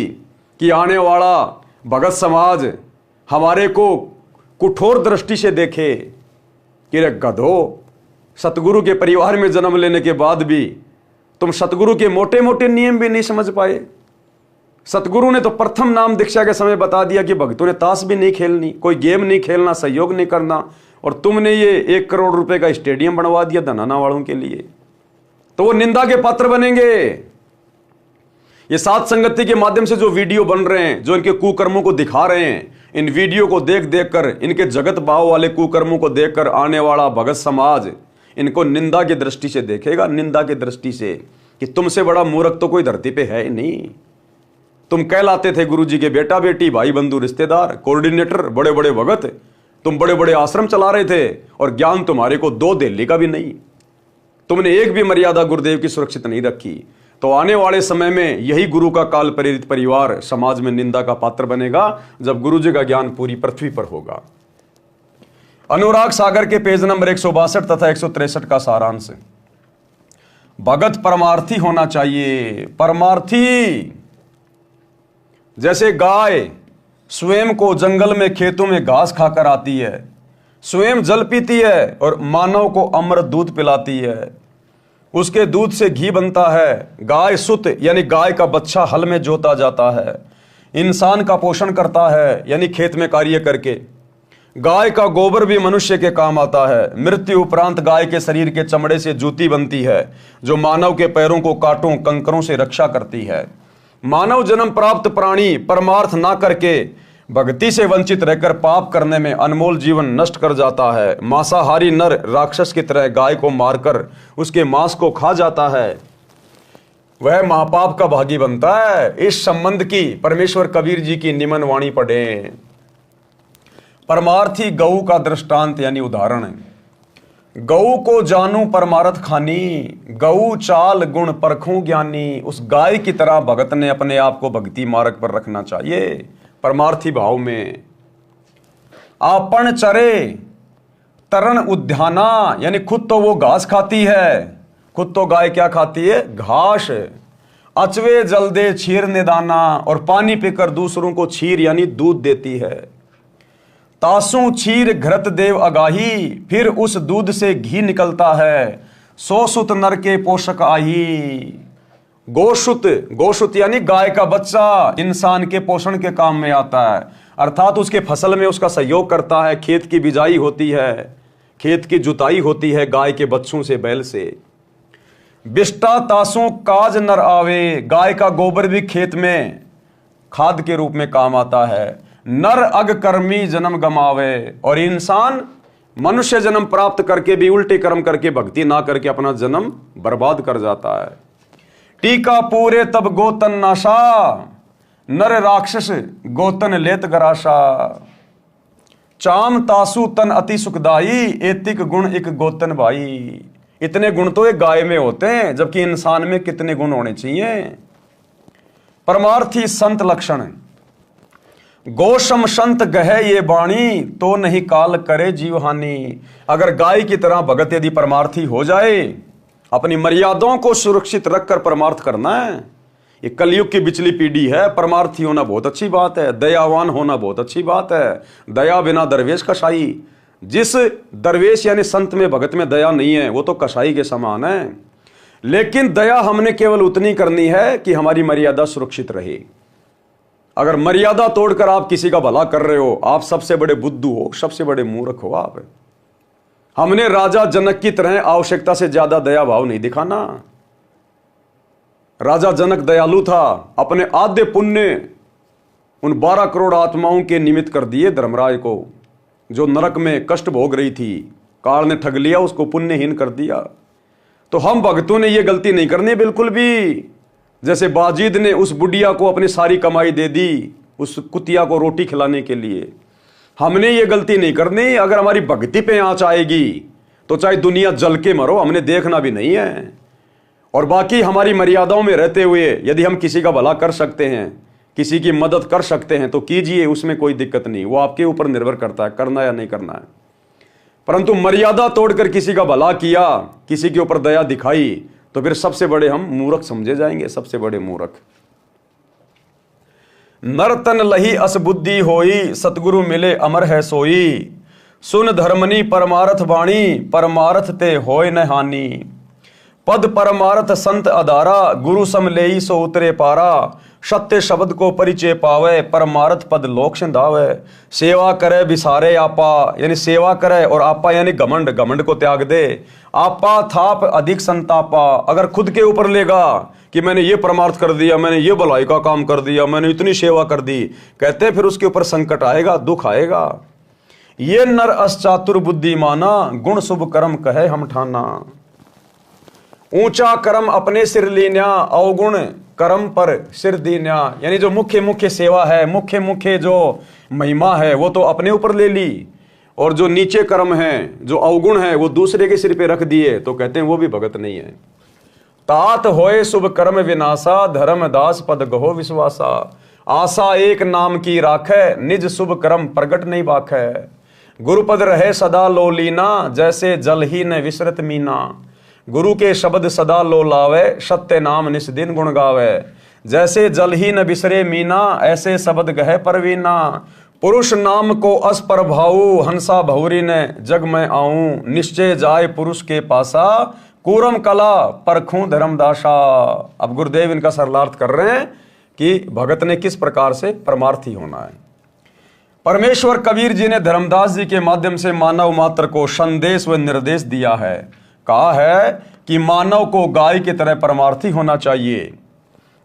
कि आने वाला भगत समाज हमारे को कुठोर दृष्टि से देखे कि रे गधो, सतगुरु के परिवार में जन्म लेने के बाद भी तुम सतगुरु के मोटे मोटे नियम भी नहीं समझ पाए। सतगुरु ने तो प्रथम नाम दीक्षा के समय बता दिया कि भक्तों ने ताश भी नहीं खेलनी, कोई गेम नहीं खेलना, सहयोग नहीं करना, और तुमने ये 1 करोड़ रुपए का स्टेडियम बनवा दिया धनाना वालों के लिए, तो वो निंदा के पात्र बनेंगे। ये सात संगति के माध्यम से जो वीडियो बन रहे हैं, जो इनके कुकर्मों को दिखा रहे हैं, इन वीडियो को देख देख कर, इनके जगत भाव वाले कुकर्मों को देखकर आने वाला भगत समाज इनको निंदा की दृष्टि से देखेगा, निंदा की दृष्टि से, कि तुमसे बड़ा मूर्ख तो कोई धरती पे है ही नहीं। तुम कहलाते थे गुरु जी के बेटा बेटी, भाई बंधु, रिश्तेदार, कोऑर्डिनेटर, बड़े बड़े भगत, तुम बड़े बड़े आश्रम चला रहे थे और ज्ञान तुम्हारे को 2 दिल्ली का भी नहीं। तुमने एक भी मर्यादा गुरुदेव की सुरक्षित नहीं रखी। तो आने वाले समय में यही गुरु का काल प्रेरित परिवार समाज में निंदा का पात्र बनेगा जब गुरु जी का ज्ञान पूरी पृथ्वी पर होगा। अनुराग सागर के पेज नंबर 162 तथा 163 का सारांश, भगत परमार्थी होना चाहिए। परमार्थी जैसे गाय स्वयं को जंगल में, खेतों में घास खाकर आती है, स्वयं जल पीती है और मानव को अमृत दूध पिलाती है, उसके दूध से घी बनता है। गाय सुत यानी गाय का बच्चा हल में जोता जाता है, इंसान का पोषण करता है यानी खेत में कार्य करके। गाय का गोबर भी मनुष्य के काम आता है। मृत्यु उपरांत गाय के शरीर के चमड़े से जूती बनती है जो मानव के पैरों को कांटों कंकरों से रक्षा करती है। मानव जन्म प्राप्त प्राणी परमार्थ ना करके भक्ति से वंचित रहकर पाप करने में अनमोल जीवन नष्ट कर जाता है। मांसाहारी नर राक्षस की तरह गाय को मारकर उसके मांस को खा जाता है, वह महापाप का भागी बनता है। इस संबंध की परमेश्वर कबीर जी की निमन वाणी पढ़ें। परमार्थी गऊ का दृष्टांत यानी उदाहरण है। गऊ को जानू परमार्थ खानी, गऊ चाल गुण परखूं ज्ञानी। उस गाय की तरह भगत ने अपने आप को भक्ति मार्ग पर रखना चाहिए, परमार्थी भाव में। आपन चरे तरन उद्याना, यानी खुद तो वो घास खाती है, खुद तो गाय क्या खाती है? घास। अचवे जल दे छीर निदाना, और पानी पीकर दूसरों को छीर यानी दूध देती है। तासू छीर घृत देव अगाही, फिर उस दूध से घी निकलता है। सो सुत नर के पोषक आही। गोशुत, गोशुत यानी गाय का बच्चा इंसान के पोषण के काम में आता है, अर्थात उसके फसल में उसका सहयोग करता है। खेत की बिजाई होती है, खेत की जुताई होती है गाय के बच्चों से, बैल से। बिष्टा तासों काज नर आवे, गाय का गोबर भी खेत में खाद के रूप में काम आता है। नर अग कर्मी जन्म गमावे, और इंसान मनुष्य जन्म प्राप्त करके भी उल्टे कर्म करके भक्ति ना करके अपना जन्म बर्बाद कर जाता है। टीका पूरे तब गोतन नाशा, नर राक्षस गोतन लेत गराशा। चाम तासु तन अति सुखदाई, एतिक गुण एक गोतन भाई। इतने गुण तो एक गाय में होते हैं, जबकि इंसान में कितने गुण होने चाहिए। परमार्थी संत लक्षण। गोशम संत गहे ये बाणी, तो नहीं काल करे जीवहानि। अगर गाय की तरह भगत यदि परमार्थी हो जाए, अपनी मर्यादाओं को सुरक्षित रखकर परमार्थ करना है। ये कलयुग की बिचली पीढ़ी है। परमार्थी होना बहुत अच्छी बात है, दयावान होना बहुत अच्छी बात है। दया बिना दरवेश कसाई। जिस दरवेश यानी संत में भगत में दया नहीं है, वो तो कसाई के समान है। लेकिन दया हमने केवल उतनी करनी है कि हमारी मर्यादा सुरक्षित रहे। अगर मर्यादा तोड़कर आप किसी का भला कर रहे हो, आप सबसे बड़े बुद्धू हो, सबसे बड़े मूर्ख हो आप। हमने राजा जनक की तरह आवश्यकता से ज्यादा दया भाव नहीं दिखाना। राजा जनक दयालु था, अपने आद्य पुण्य उन 12 करोड़ आत्माओं के निमित्त कर दिए धर्मराज को, जो नरक में कष्ट भोग रही थी। काल ने ठग लिया, उसको पुण्यहीन कर दिया। तो हम भक्तों ने यह गलती नहीं करनी बिल्कुल भी। जैसे बाजीद ने उस बुढ़िया को अपनी सारी कमाई दे दी उस कुतिया को रोटी खिलाने के लिए, हमने ये गलती नहीं करनी। अगर हमारी भक्ति पे आंच आएगी तो चाहे दुनिया जल के मरो, हमने देखना भी नहीं है। और बाकी हमारी मर्यादाओं में रहते हुए यदि हम किसी का भला कर सकते हैं, किसी की मदद कर सकते हैं तो कीजिए, उसमें कोई दिक्कत नहीं। वो आपके ऊपर निर्भर करता है करना या नहीं करना है। परंतु मर्यादा तोड़कर किसी का भला किया, किसी के ऊपर दया दिखाई, तो फिर सबसे बड़े हम मूर्ख समझे जाएंगे, सबसे बड़े मूर्ख। नरतन लही असबुद्धि होई, सतगुरु मिले अमर है सोई। सुन धर्मनी परमारथ वाणी, परमारथ ते होय न हानि। पद परमारथ संत अधारा, गुरु सम लेई सो उतरे पारा। सत्य शब्द को परिचय पावे, परमारथ पद लोक सिंधावे। सेवा करे बिसारे आपा, यानी सेवा करे, और आपा यानी घमंड, घमंड को त्याग दे। आपा थाप अधिक संतापा, अगर खुद के ऊपर लेगा कि मैंने ये परमार्थ कर दिया, मैंने ये भलाई का काम कर दिया, मैंने इतनी सेवा कर दी, कहते फिर उसके ऊपर संकट आएगा, दुख आएगा। ये नर अश्चातुर बुद्धि माना, गुण शुभ कर्म कहे हम ठाना। ऊंचा कर्म अपने सिर लीन्या, अवगुण कर्म पर सिर दीन्या। यानी जो मुख्य मुख्य सेवा है, मुख्य मुख्य जो महिमा है, वो तो अपने ऊपर ले ली, और जो नीचे कर्म है, जो अवगुण है, वो दूसरे के सिर पे रख दिए, तो कहते हैं वो भी भगत नहीं है। तात होए शुभ कर्म विनाशा, धर्मदास पद गहो विश्वासा। आशा एक नाम की राखै, निज शुभ कर्म प्रगट नहीं बाखै। गुरुपद रहे सदा लो लीना, जैसे जल ही न विसरत मीना। गुरु के शब्द सदा लो लावे, सत्य नाम निस दिन गुण गावे। जैसे जल ही न बिसरे मीना, ऐसे शब्द गहे परवीना। पुरुष नाम को अस पर भाऊ, हंसा भौरी ने जग में आऊं। निश्चय जाए पुरुष के पासा, कूरम कला परखूं धर्मदासा। अब गुरुदेव इनका सरलार्थ कर रहे हैं कि भगत ने किस प्रकार से परमार्थी होना है। परमेश्वर कबीर जी ने धर्मदास जी के माध्यम से मानव मात्र को संदेश व निर्देश दिया है। कहा है कि मानव को गाय की तरह परमार्थी होना चाहिए।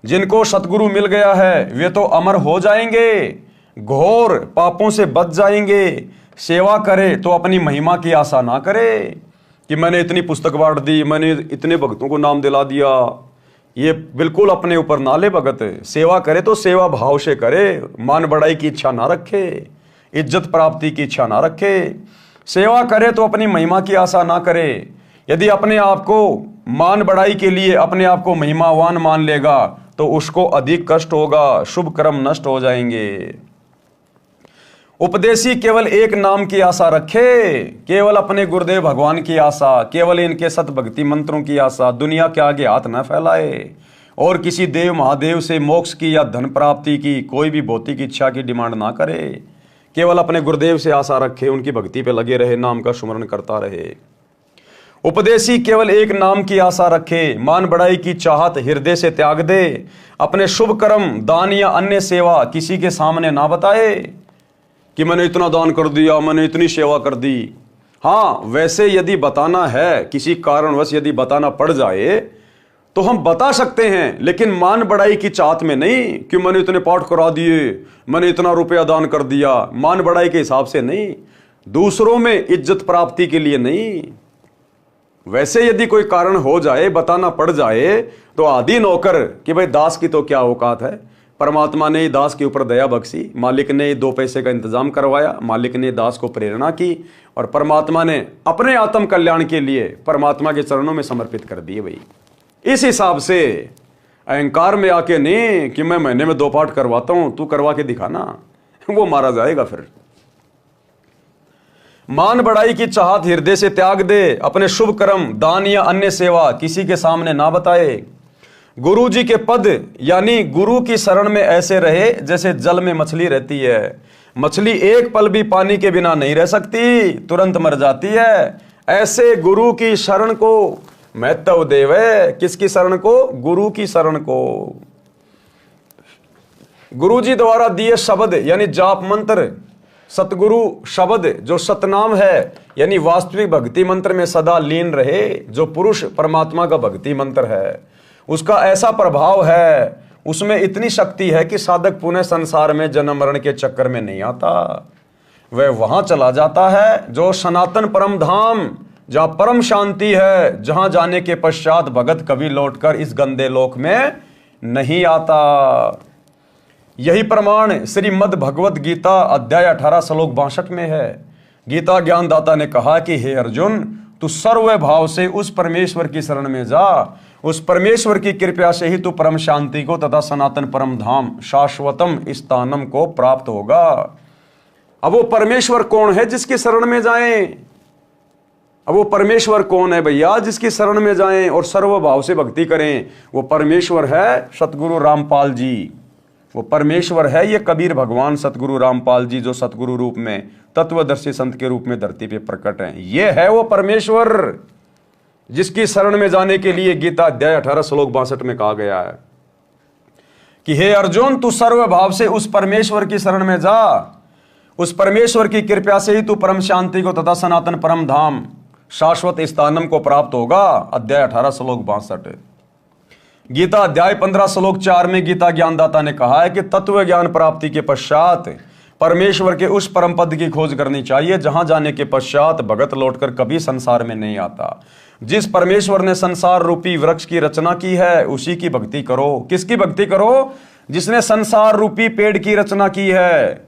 जिनको सतगुरु मिल गया है वे तो अमर हो जाएंगे, घोर पापों से बच जाएंगे। सेवा करे तो अपनी महिमा की आशा ना करे कि मैंने इतनी पुस्तक बांट दी, मैंने इतने भक्तों को नाम दिला दिया। ये बिल्कुल अपने ऊपर ना ले भगत। सेवा करे तो सेवा भाव से करे, मान बढ़ाई की इच्छा ना रखे, इज्जत प्राप्ति की इच्छा ना रखे। सेवा करे तो अपनी महिमा की आशा ना करे। यदि अपने आप को मान बढ़ाई के लिए अपने आप को महिमावान मान लेगा तो उसको अधिक कष्ट होगा, शुभ कर्म नष्ट हो जाएंगे। उपदेशी केवल एक नाम की आशा रखे, केवल अपने गुरुदेव भगवान की आशा, केवल इनके सत भक्ति मंत्रों की आशा, दुनिया के आगे हाथ न फैलाए और किसी देव महादेव से मोक्ष की या धन प्राप्ति की कोई भी भौतिक इच्छा की डिमांड ना करे। केवल अपने गुरुदेव से आशा रखे, उनकी भक्ति पे लगे रहे, नाम का सुमरण करता रहे। उपदेशी केवल एक नाम की आशा रखे, मान बढ़ाई की चाहत हृदय से त्याग दे, अपने शुभ कर्म दान या अन्य सेवा किसी के सामने ना बताए कि मैंने इतना दान कर दिया, मैंने इतनी सेवा कर दी। हाँ, वैसे यदि बताना है, किसी कारणवश यदि बताना पड़ जाए तो हम बता सकते हैं, लेकिन मान बढ़ाई की चाहत में नहीं कि मैंने इतने पाठ करा दिए, मैंने इतना रुपया दान कर दिया। मान बढ़ाई के हिसाब से नहीं, दूसरों में इज्जत प्राप्ति के लिए नहीं। वैसे यदि कोई कारण हो जाए, बताना पड़ जाए तो आदि नौकर कि भाई दास की तो क्या औकात है। परमात्मा ने दास के ऊपर दया बख्शी, मालिक ने 2 पैसे का इंतजाम करवाया, मालिक ने दास को प्रेरणा की और परमात्मा ने अपने आत्म कल्याण के लिए परमात्मा के चरणों में समर्पित कर दिए। भाई इस हिसाब से अहंकार में आके नहीं कि मैं महीने में 2 पाठ करवाता हूं, तू करवा के दिखाना, वो मारा जाएगा। फिर मान बढ़ाई की चाहत हृदय से त्याग दे, अपने शुभ कर्म दान या अन्य सेवा किसी के सामने ना बताए। गुरु जी के पद यानी गुरु की शरण में ऐसे रहे जैसे जल में मछली रहती है। मछली एक पल भी पानी के बिना नहीं रह सकती, तुरंत मर जाती है। ऐसे गुरु की शरण को महत्व देवे। किसकी शरण को? गुरु की शरण को। गुरु जी द्वारा दिए शब्द यानी जाप मंत्र, सतगुरु शब्द जो सतनाम है यानी वास्तविक भक्ति मंत्र में सदा लीन रहे, जो पुरुष परमात्मा का भक्ति मंत्र है, उसका ऐसा प्रभाव है, उसमें इतनी शक्ति है कि साधक पुनः संसार में जन्म मरण के चक्कर में नहीं आता। वह वहां चला जाता है जो सनातन परम धाम, जहां परम शांति है, जहां जाने के पश्चात भगत कभी लौटकर इस गंदे लोक में नहीं आता। यही प्रमाण श्रीमद् भगवत गीता अध्याय 18 श्लोक 62 में है। गीता ज्ञानदाता ने कहा कि हे अर्जुन, तू सर्व भाव से उस परमेश्वर की शरण में जा, उस परमेश्वर की कृपा से ही तू परम शांति को तथा सनातन परम धाम शाश्वतम स्थानम को प्राप्त होगा। अब वो परमेश्वर कौन है जिसकी शरण में जाएं? अब वो परमेश्वर कौन है भैया जिसकी शरण में जाएं और सर्व भाव से भक्ति करें? वो परमेश्वर है सतगुरु रामपाल जी। वो परमेश्वर है ये कबीर भगवान सतगुरु रामपाल जी, जो सतगुरु रूप में तत्वदर्शी संत के रूप में धरती पे प्रकट हैं। ये है वो परमेश्वर जिसकी शरण में जाने के लिए गीता अध्याय 18 श्लोक 62 में कहा गया है कि हे अर्जुन, तू सर्व भाव से उस परमेश्वर की शरण में जा, उस परमेश्वर की कृपा से ही तू परम शांति को तथा सनातन परम धाम शाश्वत स्थानम को प्राप्त होगा। अध्याय 18 श्लोक 62। गीता अध्याय 15 श्लोक 4 में गीता ज्ञानदाता ने कहा है कि तत्व ज्ञान प्राप्ति के पश्चात परमेश्वर के उस परम पद की खोज करनी चाहिए जहां जाने के पश्चात भगत लौटकर कभी संसार में नहीं आता। जिस परमेश्वर ने संसार रूपी वृक्ष की रचना की है उसी की भक्ति करो। किसकी भक्ति करो? जिसने संसार रूपी पेड़ की रचना की है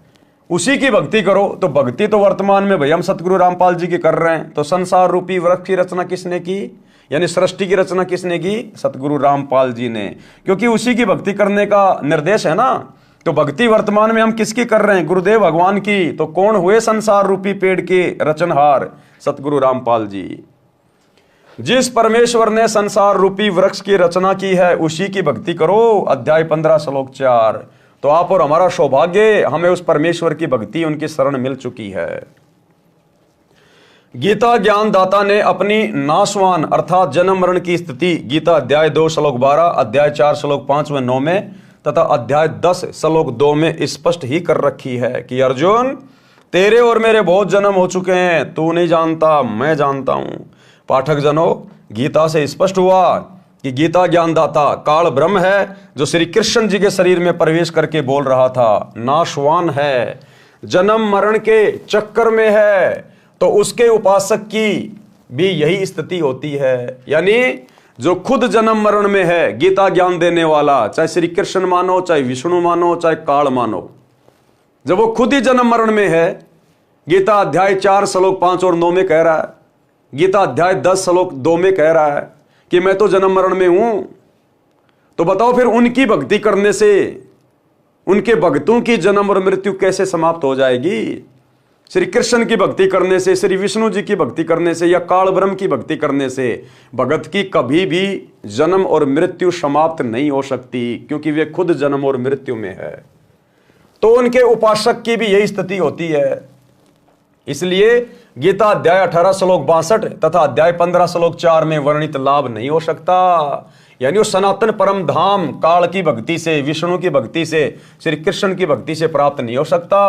उसी की भक्ति करो। तो भक्ति तो वर्तमान में भैया हम सतगुरु रामपाल जी की कर रहे हैं, तो संसार रूपी वृक्ष की रचना किसने की, यानी सृष्टि की रचना किसने की? सतगुरु रामपाल जी ने, क्योंकि उसी की भक्ति करने का निर्देश है ना। तो भक्ति वर्तमान में हम किसकी कर रहे हैं? गुरुदेव भगवान की। तो कौन हुए संसार रूपी पेड़ के रचनहार? सतगुरु रामपाल जी। जिस परमेश्वर ने संसार रूपी वृक्ष की रचना की है उसी की भक्ति करो। अध्याय 15 श्लोक 4। तो आप और हमारा सौभाग्य, हमें उस परमेश्वर की भक्ति उनकी शरण मिल चुकी है। गीता ज्ञानदाता ने अपनी नाशवान अर्थात जन्म मरण की स्थिति गीता अध्याय 2 श्लोक 12, अध्याय 4 श्लोक 5 व 9 में तथा अध्याय 10 श्लोक 2 में स्पष्ट ही कर रखी है कि अर्जुन, तेरे और मेरे बहुत जन्म हो चुके हैं, तू नहीं जानता, मैं जानता हूं। पाठक जनों, गीता से स्पष्ट हुआ कि गीता ज्ञानदाता काल ब्रह्म है, जो श्री कृष्ण जी के शरीर में प्रवेश करके बोल रहा था, नाशवान है, जन्म मरण के चक्कर में है, तो उसके उपासक की भी यही स्थिति होती है। यानी जो खुद जन्म मरण में है, गीता ज्ञान देने वाला, चाहे श्री कृष्ण मानो, चाहे विष्णु मानो, चाहे काल मानो, जब वो खुद ही जन्म मरण में है, गीता अध्याय 4 श्लोक 5 और 9 में कह रहा है, गीता अध्याय 10 श्लोक 2 में कह रहा है कि मैं तो जन्म मरण में हूं, तो बताओ फिर उनकी भक्ति करने से उनके भक्तों की जन्म और मृत्यु कैसे समाप्त हो जाएगी? श्री कृष्ण की भक्ति करने से, श्री विष्णु जी की भक्ति करने से या काल ब्रह्म की भक्ति करने से भगत की कभी भी जन्म और मृत्यु समाप्त नहीं हो सकती, क्योंकि वे खुद जन्म और मृत्यु में है। तो उनके उपासक की भी यही स्थिति होती है। इसलिए गीता अध्याय 18 श्लोक 62 तथा अध्याय 15 श्लोक 4 में वर्णित लाभ नहीं हो सकता। यानी वो सनातन परम धाम काल की भक्ति से, विष्णु की भक्ति से, श्री कृष्ण की भक्ति से प्राप्त नहीं हो सकता।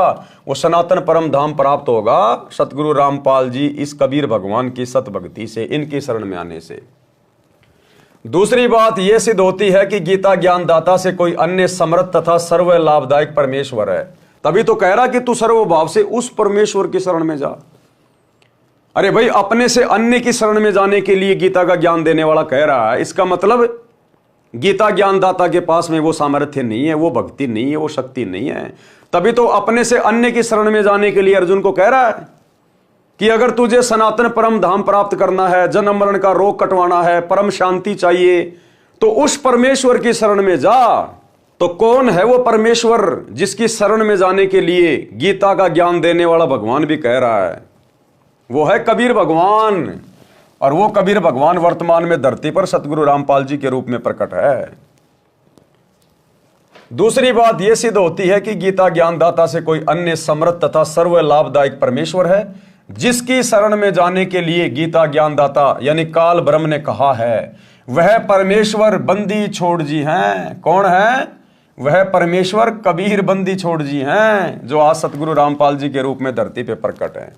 वो सनातन परम धाम प्राप्त होगा सतगुरु रामपाल जी इस कबीर भगवान की सत भक्ति से, इनकी शरण में आने से। दूसरी बात यह सिद्ध होती है कि गीता ज्ञानदाता से कोई अन्य समर्थ तथा सर्व लाभदायक परमेश्वर है। तभी तो कह रहा कि तू सर्वभाव से उस परमेश्वर की शरण में जा। अरे भाई, अपने से अन्य की शरण में जाने के लिए गीता का ज्ञान देने वाला कह रहा है, इसका मतलब गीता ज्ञानदाता के पास में वो सामर्थ्य नहीं है, वो भक्ति नहीं है, वो शक्ति नहीं है। तभी तो अपने से अन्य की शरण में जाने के लिए अर्जुन को कह रहा है कि अगर तुझे सनातन परम धाम प्राप्त करना है, जन्म मरण का रोग कटवाना है, परम शांति चाहिए, तो उस परमेश्वर की शरण में जा। तो कौन है वो परमेश्वर जिसकी शरण में जाने के लिए गीता का ज्ञान देने वाला भगवान भी कह रहा है? वो है कबीर भगवान। और वो कबीर भगवान वर्तमान में धरती पर सतगुरु रामपाल जी के रूप में प्रकट है। दूसरी बात यह सिद्ध होती है कि गीता ज्ञानदाता से कोई अन्य समर्थ तथा सर्व लाभदायक परमेश्वर है, जिसकी शरण में जाने के लिए गीता ज्ञानदाता यानी काल ब्रह्म ने कहा है। वह परमेश्वर बंदी छोड़ जी हैं। कौन है वह परमेश्वर? कबीर बंदी छोड़ जी हैं, जो आज सतगुरु रामपाल जी के रूप में धरती पे प्रकट है।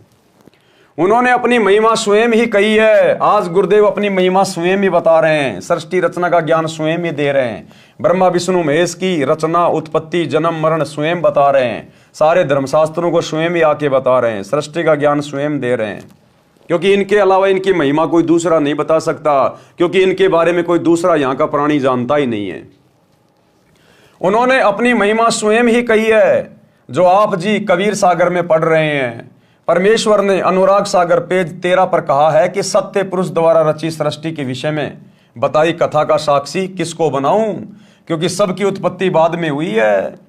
उन्होंने अपनी महिमा स्वयं ही कही है। आज गुरुदेव अपनी महिमा स्वयं ही बता रहे हैं, सृष्टि रचना का ज्ञान स्वयं ही दे रहे हैं। ब्रह्मा विष्णु महेश की रचना, उत्पत्ति, जन्म मरण स्वयं बता रहे हैं। सारे धर्मशास्त्रों को स्वयं ही आके बता रहे हैं, सृष्टि का ज्ञान स्वयं दे रहे हैं। क्योंकि इनके अलावा इनकी महिमा कोई दूसरा नहीं बता सकता, क्योंकि इनके बारे में कोई दूसरा यहाँ का प्राणी जानता ही नहीं है। उन्होंने अपनी महिमा स्वयं ही कही है, जो आप जी कबीर सागर में पढ़ रहे हैं। परमेश्वर ने अनुराग सागर पेज 13 पर कहा है कि सत्य पुरुष द्वारा रची सृष्टि के विषय में बताई कथा का साक्षी किसको बनाऊं, क्योंकि सबकी उत्पत्ति बाद में हुई है।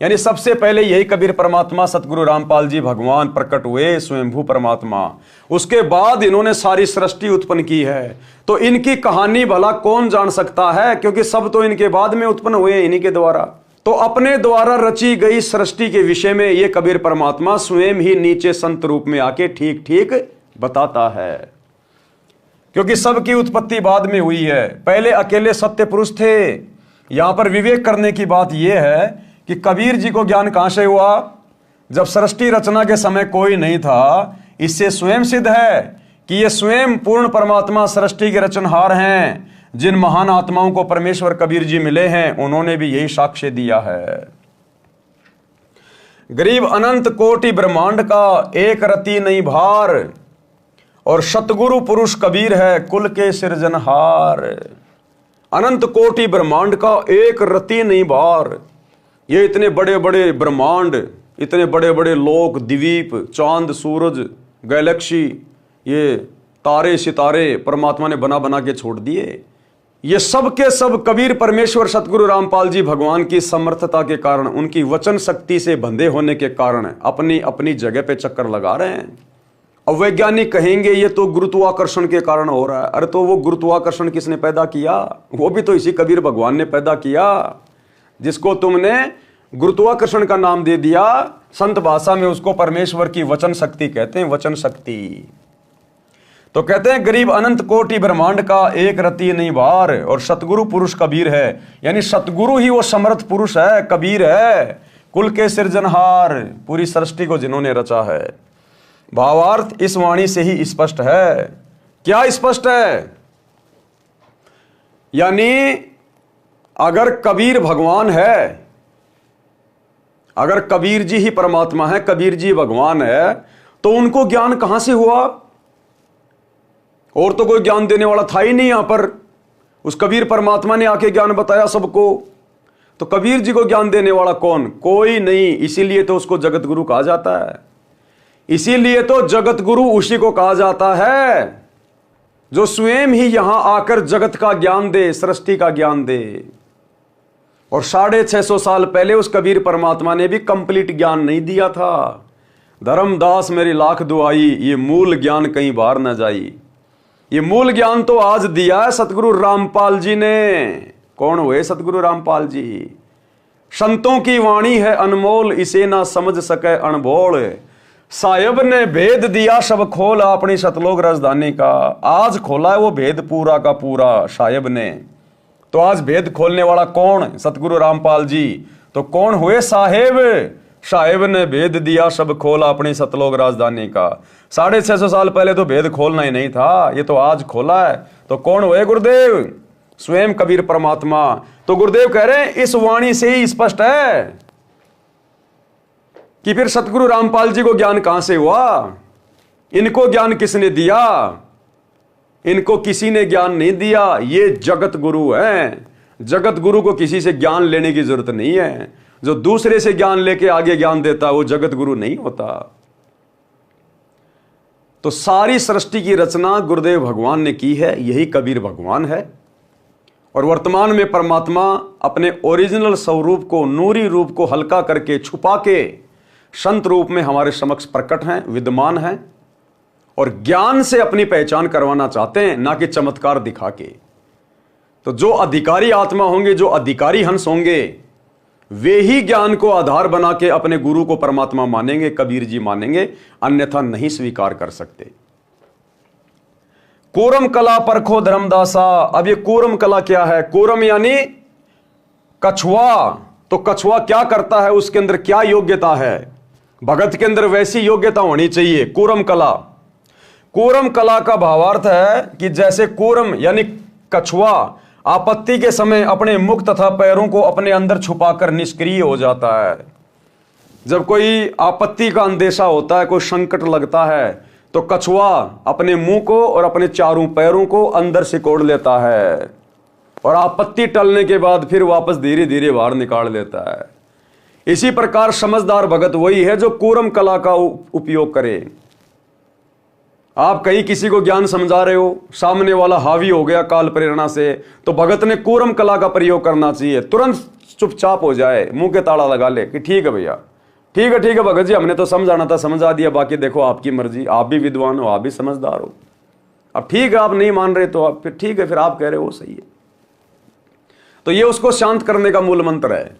यानी सबसे पहले यही कबीर परमात्मा सतगुरु रामपाल जी भगवान प्रकट हुए, स्वयंभू परमात्मा। उसके बाद इन्होंने सारी सृष्टि उत्पन्न की है। तो इनकी कहानी भला कौन जान सकता है, क्योंकि सब तो इनके बाद में उत्पन्न हुए, इन्हीं के द्वारा। तो अपने द्वारा रची गई सृष्टि के विषय में ये कबीर परमात्मा स्वयं ही नीचे संत रूप में आके ठीक ठीक बताता है, क्योंकि सबकी उत्पत्ति बाद में हुई है। पहले अकेले सत्य पुरुष थे। यहां पर विवेक करने की बात यह है कि कबीर जी को ज्ञान कहां से हुआ? जब सृष्टि रचना के समय कोई नहीं था। इससे स्वयं सिद्ध है कि ये स्वयं पूर्ण परमात्मा सृष्टि के रचनहार हैं। जिन महान आत्माओं को परमेश्वर कबीर जी मिले हैं, उन्होंने भी यही साक्ष्य दिया है। गरीब अनंत कोटि ब्रह्मांड का एक रति नहीं भार, और सतगुरु पुरुष कबीर है कुल के सृजनहार। अनंत कोटि ब्रह्मांड का एक रति नहीं भार। ये इतने बड़े बड़े ब्रह्मांड, इतने बड़े बड़े लोक, द्वीप, चांद, सूरज, गैलेक्सी, ये तारे सितारे परमात्मा ने बना बना के छोड़ दिए। ये सब के सब कबीर परमेश्वर सतगुरु रामपाल जी भगवान की समर्थता के कारण, उनकी वचन शक्ति से बंधे होने के कारण अपनी अपनी जगह पे चक्कर लगा रहे हैं। अब वैज्ञानिक कहेंगे ये तो गुरुत्वाकर्षण के कारण हो रहा है। अरे तो वो गुरुत्वाकर्षण किसने पैदा किया? वो भी तो इसी कबीर भगवान ने पैदा किया, जिसको तुमने गुरुत्वाकर्षण का नाम दे दिया। संत भाषा में उसको परमेश्वर की वचन शक्ति कहते हैं, वचन शक्ति। तो कहते हैं गरीब अनंत कोटि ब्रह्मांड का एक रति नहीं बार, और सतगुरु पुरुष कबीर है। यानी सतगुरु ही वो समर्थ पुरुष है, कबीर है, कुल के सृजनहार, पूरी सृष्टि को जिन्होंने रचा है। भावार्थ इस वाणी से ही स्पष्ट है। क्या स्पष्ट है? यानी अगर कबीर भगवान है, अगर कबीर जी ही परमात्मा है, कबीर जी भगवान है, तो उनको ज्ञान कहां से हुआ? और तो कोई ज्ञान देने वाला था ही नहीं यहां पर। उस कबीर परमात्मा ने आके ज्ञान बताया सबको। तो कबीर जी को ज्ञान देने वाला कौन? कोई नहीं। इसीलिए तो उसको जगत गुरु कहा जाता है। इसीलिए तो जगत गुरु उसी को कहा जाता है जो स्वयं ही यहां आकर जगत का ज्ञान दे, सृष्टि का ज्ञान दे। और 650 साल पहले उस कबीर परमात्मा ने भी कंप्लीट ज्ञान नहीं दिया था। धर्मदास मेरी लाख दुआई, ये मूल ज्ञान कहीं बाहर न जाई। ये मूल ज्ञान तो आज दिया है सतगुरु रामपाल जी ने। कौन हुए सतगुरु रामपाल जी? संतों की वाणी है अनमोल, इसे ना समझ सके अनबोल। साहिब ने भेद दिया सब खोल, अपनी सतलोक राजधानी का। आज खोला है वो भेद पूरा का पूरा साहिब ने। तो आज भेद खोलने वाला कौन? सतगुरु रामपाल जी। तो कौन हुए साहेब? साहेब ने भेद दिया सब खोला, अपनी सतलोक राजधानी का। 650 साल पहले तो भेद खोलना ही नहीं था, ये तो आज खोला है। तो कौन हुए? गुरुदेव, स्वयं कबीर परमात्मा। तो गुरुदेव कह रहे हैं इस वाणी से ही स्पष्ट है कि फिर सतगुरु रामपाल जी को ज्ञान कहां से हुआ? इनको ज्ञान किसने दिया? इनको किसी ने ज्ञान नहीं दिया। ये जगत गुरु हैं। जगत गुरु को किसी से ज्ञान लेने की जरूरत नहीं है। जो दूसरे से ज्ञान लेके आगे ज्ञान देता वो जगत गुरु नहीं होता। तो सारी सृष्टि की रचना गुरुदेव भगवान ने की है, यही कबीर भगवान है। और वर्तमान में परमात्मा अपने ओरिजिनल स्वरूप को, नूरी रूप को हल्का करके, छुपा के संत रूप में हमारे समक्ष प्रकट हैं, विद्यमान हैं, और ज्ञान से अपनी पहचान करवाना चाहते हैं, ना कि चमत्कार दिखा के। तो जो अधिकारी आत्मा होंगे, जो अधिकारी हंस होंगे, वे ही ज्ञान को आधार बना के अपने गुरु को परमात्मा मानेंगे, कबीर जी मानेंगे, अन्यथा नहीं स्वीकार कर सकते। कूरम कला परखो धर्मदासा। अब ये कूरम कला क्या है? कूरम यानी कछुआ। तो कछुआ क्या करता है? उसके अंदर क्या योग्यता है? भगत के अंदर वैसी योग्यता होनी चाहिए। कूरम कला, कूरम कला का भावार्थ है कि जैसे कूरम यानी कछुआ आपत्ति के समय अपने मुख तथा पैरों को अपने अंदर छुपाकर निष्क्रिय हो जाता है। जब कोई आपत्ति का अंदेशा होता है, कोई संकट लगता है, तो कछुआ अपने मुंह को और अपने चारों पैरों को अंदर सिकोड़ लेता है, और आपत्ति टलने के बाद फिर वापस धीरे धीरे बाहर निकाल लेता है। इसी प्रकार समझदार भगत वही है जो कूरम कला का उपयोग करे। आप कहीं किसी को ज्ञान समझा रहे हो, सामने वाला हावी हो गया काल प्रेरणा से, तो भगत ने कूरम कला का प्रयोग करना चाहिए। तुरंत चुपचाप हो जाए, मुंह के ताला लगा ले कि ठीक है भैया, ठीक है भगत जी, हमने तो समझाना था समझा दिया, बाकी देखो आपकी मर्जी। आप भी विद्वान हो, आप भी समझदार हो। अब ठीक है, आप नहीं मान रहे तो आप फिर ठीक है, फिर आप कह रहे हो सही है। तो ये उसको शांत करने का मूल मंत्र है।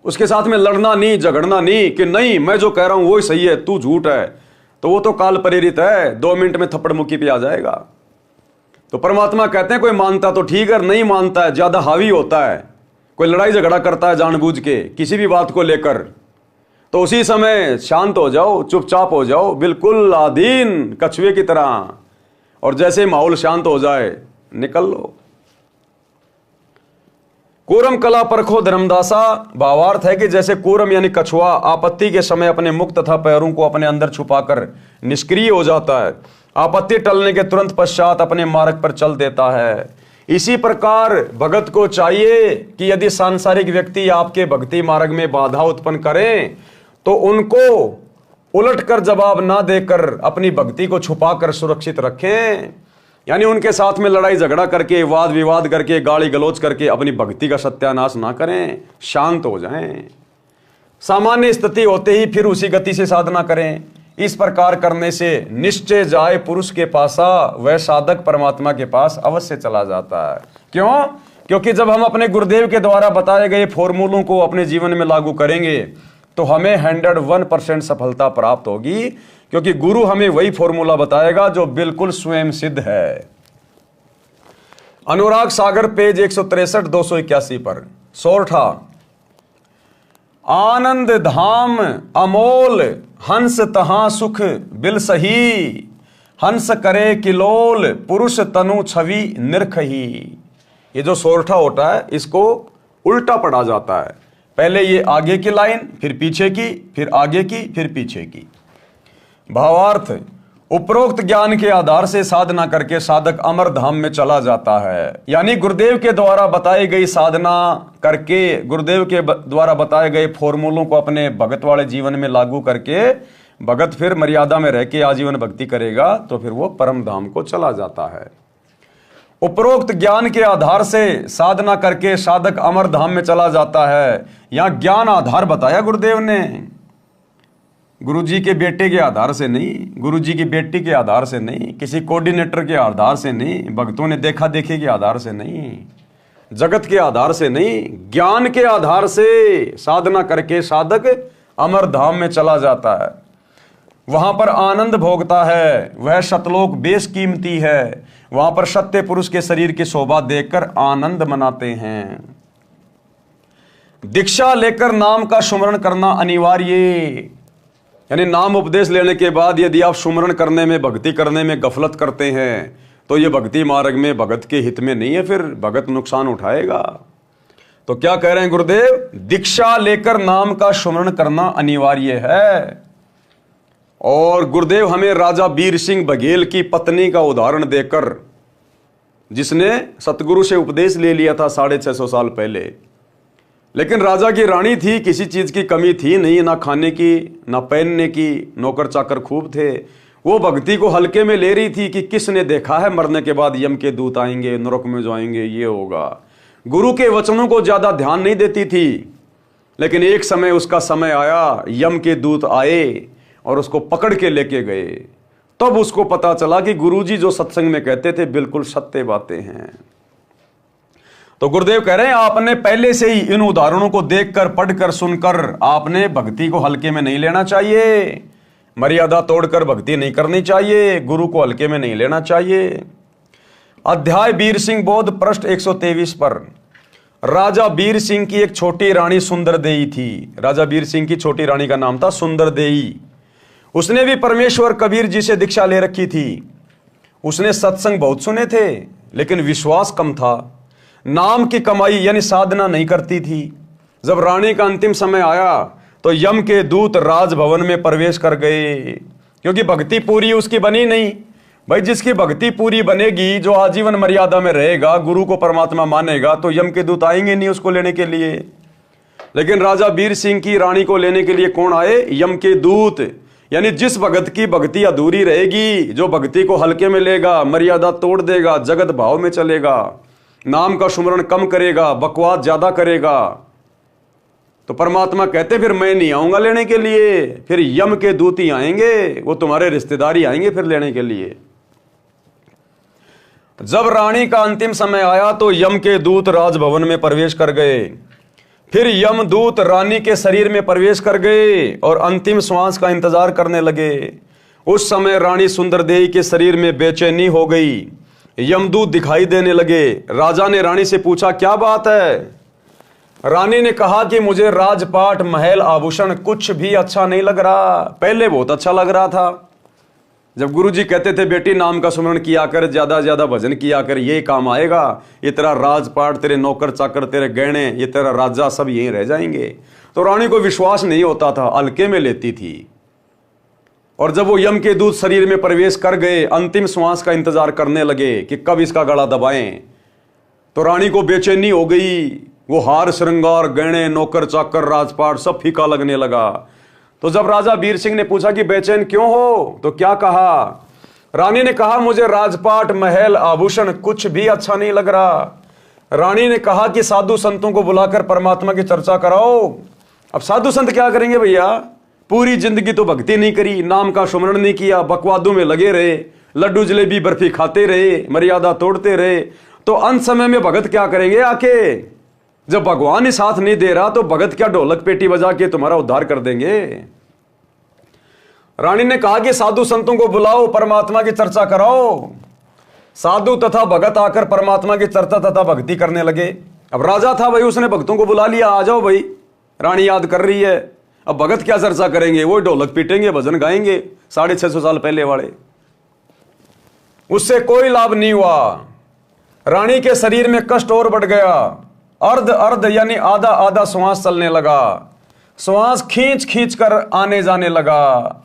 उसके साथ में लड़ना नहीं, झगड़ना नहीं कि नहीं मैं जो कह रहा हूं वो ही सही है, तू झूठ है, तो वो तो काल प्रेरित है, 2 मिनट में थप्पड़ मुक्की पे आ जाएगा। तो परमात्मा कहते हैं कोई मानता तो ठीक है, नहीं मानता है, ज्यादा हावी होता है, कोई लड़ाई झगड़ा करता है जानबूझ के किसी भी बात को लेकर, तो उसी समय शांत हो जाओ, चुपचाप हो जाओ, बिल्कुल आधीन कछुए की तरह, और जैसे माहौल शांत हो जाए निकल लो। कूरम कला परखो धर्मदासा भावार्थ है कि जैसे कूरम यानी कछुआ आपत्ति के समय अपने मुख तथा पैरों को अपने अंदर छुपाकर निष्क्रिय हो जाता है, आपत्ति टलने के तुरंत पश्चात अपने मार्ग पर चल देता है। इसी प्रकार भगत को चाहिए कि यदि सांसारिक व्यक्ति आपके भक्ति मार्ग में बाधा उत्पन्न करें तो उनको उलटकर जवाब ना देकर अपनी भक्ति को छुपाकर सुरक्षित रखें। यानी उनके साथ में लड़ाई झगड़ा करके, वाद विवाद करके, गाली गलौज करके अपनी भक्ति का सत्यानाश ना करें, शांत हो जाएं। सामान्य स्थिति होते ही फिर उसी गति से साधना करें। इस प्रकार करने से निश्चय जाए पुरुष के पासा, वह साधक परमात्मा के पास अवश्य चला जाता है। क्यों? क्योंकि जब हम अपने गुरुदेव के द्वारा बताए गए फॉर्मूलों को अपने जीवन में लागू करेंगे तो हमें 101% सफलता प्राप्त होगी। क्योंकि गुरु हमें वही फॉर्मूला बताएगा जो बिल्कुल स्वयं सिद्ध है। अनुराग सागर पेज 163 281 पर सोरठा। आनंद धाम अमोल हंस तहां सुख बिल सही, हंस करे किलोल पुरुष तनु छवि निरखही। ये जो सोरठा होता है इसको उल्टा पढ़ा जाता है, पहले ये आगे की लाइन, फिर पीछे की, फिर आगे की, फिर पीछे की। भावार्थ, उपरोक्त ज्ञान के आधार से साधना करके साधक अमर धाम में चला जाता है। यानी गुरुदेव के द्वारा बताई गई साधना करके, गुरुदेव के द्वारा बताए गए फॉर्मूलों को अपने भगत वाले जीवन में लागू करके भगत फिर मर्यादा में रह के आजीवन भक्ति करेगा तो फिर वो परम धाम को चला जाता है। उपरोक्त ज्ञान के आधार से साधना करके साधक अमर धाम में चला जाता है। यहां ज्ञान आधार बताया गुरुदेव ने, गुरुजी के बेटे के आधार से नहीं, गुरुजी की बेटी के आधार से नहीं, किसी कोऑर्डिनेटर के आधार से नहीं, भक्तों ने देखा देखी के आधार से नहीं, जगत के आधार से नहीं, ज्ञान के आधार से साधना करके साधक अमर धाम में चला जाता है। वहां पर आनंद भोगता है, वह शतलोक बेशकीमती है। वहां पर सत्य पुरुष के शरीर की शोभा देखकर आनंद मनाते हैं। दीक्षा लेकर नाम का सुमरण करना अनिवार्य, यानी नाम उपदेश लेने के बाद यदि आप सुमरण करने में, भक्ति करने में गफलत करते हैं तो ये भक्ति मार्ग में भगत के हित में नहीं है, फिर भगत नुकसान उठाएगा। तो क्या कह रहे हैं गुरुदेव? दीक्षा लेकर नाम का सुमरण करना अनिवार्य है। और गुरुदेव हमें राजा बीर सिंह बघेल की पत्नी का उदाहरण देकर, जिसने सतगुरु से उपदेश ले लिया था 650 साल पहले, लेकिन राजा की रानी थी, किसी चीज की कमी थी नहीं, ना खाने की ना पहनने की, नौकर चाकर खूब थे। वो भक्ति को हल्के में ले रही थी कि किसने देखा है मरने के बाद यम के दूत आएंगे, नरक में जाएंगे, ये होगा। गुरु के वचनों को ज्यादा ध्यान नहीं देती थी। लेकिन एक समय उसका समय आया, यम के दूत आए और उसको पकड़ के लेके गए। तब उसको पता चला कि गुरुजी जो सत्संग में कहते थे बिल्कुल सत्य बातें हैं। तो गुरुदेव कह रहे हैं आपने पहले से ही इन उदाहरणों को देखकर, पढ़कर, सुनकर आपने भक्ति को हल्के में नहीं लेना चाहिए, मर्यादा तोड़कर भक्ति नहीं करनी चाहिए, गुरु को हल्के में नहीं लेना चाहिए। अध्याय बीर सिंह बोध पृष्ठ 123 पर। राजा बीर सिंह की एक छोटी रानी सुंदरदेई थी। राजा बीर सिंह की छोटी रानी का नाम था सुंदरदेई। उसने भी परमेश्वर कबीर जी से दीक्षा ले रखी थी। उसने सत्संग बहुत सुने थे लेकिन विश्वास कम था। नाम की कमाई यानी साधना नहीं करती थी। जब रानी का अंतिम समय आया तो यम के दूत राजभवन में प्रवेश कर गए, क्योंकि भक्ति पूरी उसकी बनी नहीं। भाई जिसकी भक्ति पूरी बनेगी, जो आजीवन मर्यादा में रहेगा, गुरु को परमात्मा मानेगा, तो यम के दूत आएंगे नहीं उसको लेने के लिए। लेकिन राजा बीर सिंह की रानी को लेने के लिए कौन आए? यम के दूत। यानी जिस भगत की भक्ति अधूरी रहेगी, जो भक्ति को हल्के में लेगा, मर्यादा तोड़ देगा, जगत भाव में चलेगा, नाम का सुमरण कम करेगा, बकवास ज्यादा करेगा, तो परमात्मा कहते फिर मैं नहीं आऊंगा लेने के लिए, फिर यम के दूत ही आएंगे, वो तुम्हारे रिश्तेदार आएंगे फिर लेने के लिए। जब रानी का अंतिम समय आया तो यम के दूत राजभवन में प्रवेश कर गए। फिर यमदूत रानी के शरीर में प्रवेश कर गए और अंतिम श्वास का इंतजार करने लगे। उस समय रानी सुंदरदेई के शरीर में बेचैनी हो गई। यमदूत दिखाई देने लगे। राजा ने रानी से पूछा क्या बात है? रानी ने कहा कि मुझे राजपाट, महल, आभूषण कुछ भी अच्छा नहीं लग रहा। पहले बहुत अच्छा लग रहा था, जब गुरुजी कहते थे बेटी नाम का सुमरण किया कर, ज्यादा भजन किया कर, ये काम आएगा, ये तेरा राजपाट, तेरे नौकर चाकर, तेरे गहने, ये तेरा राजा सब यहीं रह जाएंगे। तो रानी को विश्वास नहीं होता था, हल्के में लेती थी। और जब वो यम के दूत शरीर में प्रवेश कर गए, अंतिम श्वास का इंतजार करने लगे कि कब इसका गला दबाएं, तो रानी को बेचैनी हो गई। वो हार, श्रृंगार, गहने, नौकर चाकर, राजपाट सब फीका लगने लगा। तो जब राजा बीर सिंह ने पूछा कि बेचैन क्यों हो, तो क्या कहा? रानी ने कहा मुझे राजपाट, महल, आभूषण कुछ भी अच्छा नहीं लग रहा। रानी ने कहा कि साधु संतों को बुलाकर परमात्मा की चर्चा कराओ। अब साधु संत क्या करेंगे भैया? पूरी जिंदगी तो भक्ति नहीं करी, नाम का सुमरण नहीं किया, बकवादों में लगे रहे, लड्डू जलेबी बर्फी खाते रहे, मर्यादा तोड़ते रहे। तो अंत समय में भगत क्या करेंगे आके? जब भगवान ही साथ नहीं दे रहा तो भगत क्या ढोलक पेटी बजा के तुम्हारा उद्धार कर देंगे? रानी ने कहा कि साधु संतों को बुलाओ, परमात्मा की चर्चा कराओ। साधु तथा भगत आकर परमात्मा की चर्चा तथा भक्ति करने लगे। अब राजा था भाई, उसने भक्तों को बुला लिया, आ जाओ भाई, रानी याद कर रही है। अब भगत क्या चर्चा करेंगे, वो ढोलक पीटेंगे, भजन गाएंगे 650 साल पहले वाले। उससे कोई लाभ नहीं हुआ। रानी के शरीर में कष्ट और बढ़ गया। अर्ध अर्ध यानी आधा आधा श्वास चलने लगा। श्वास खींच खींच कर आने जाने लगा।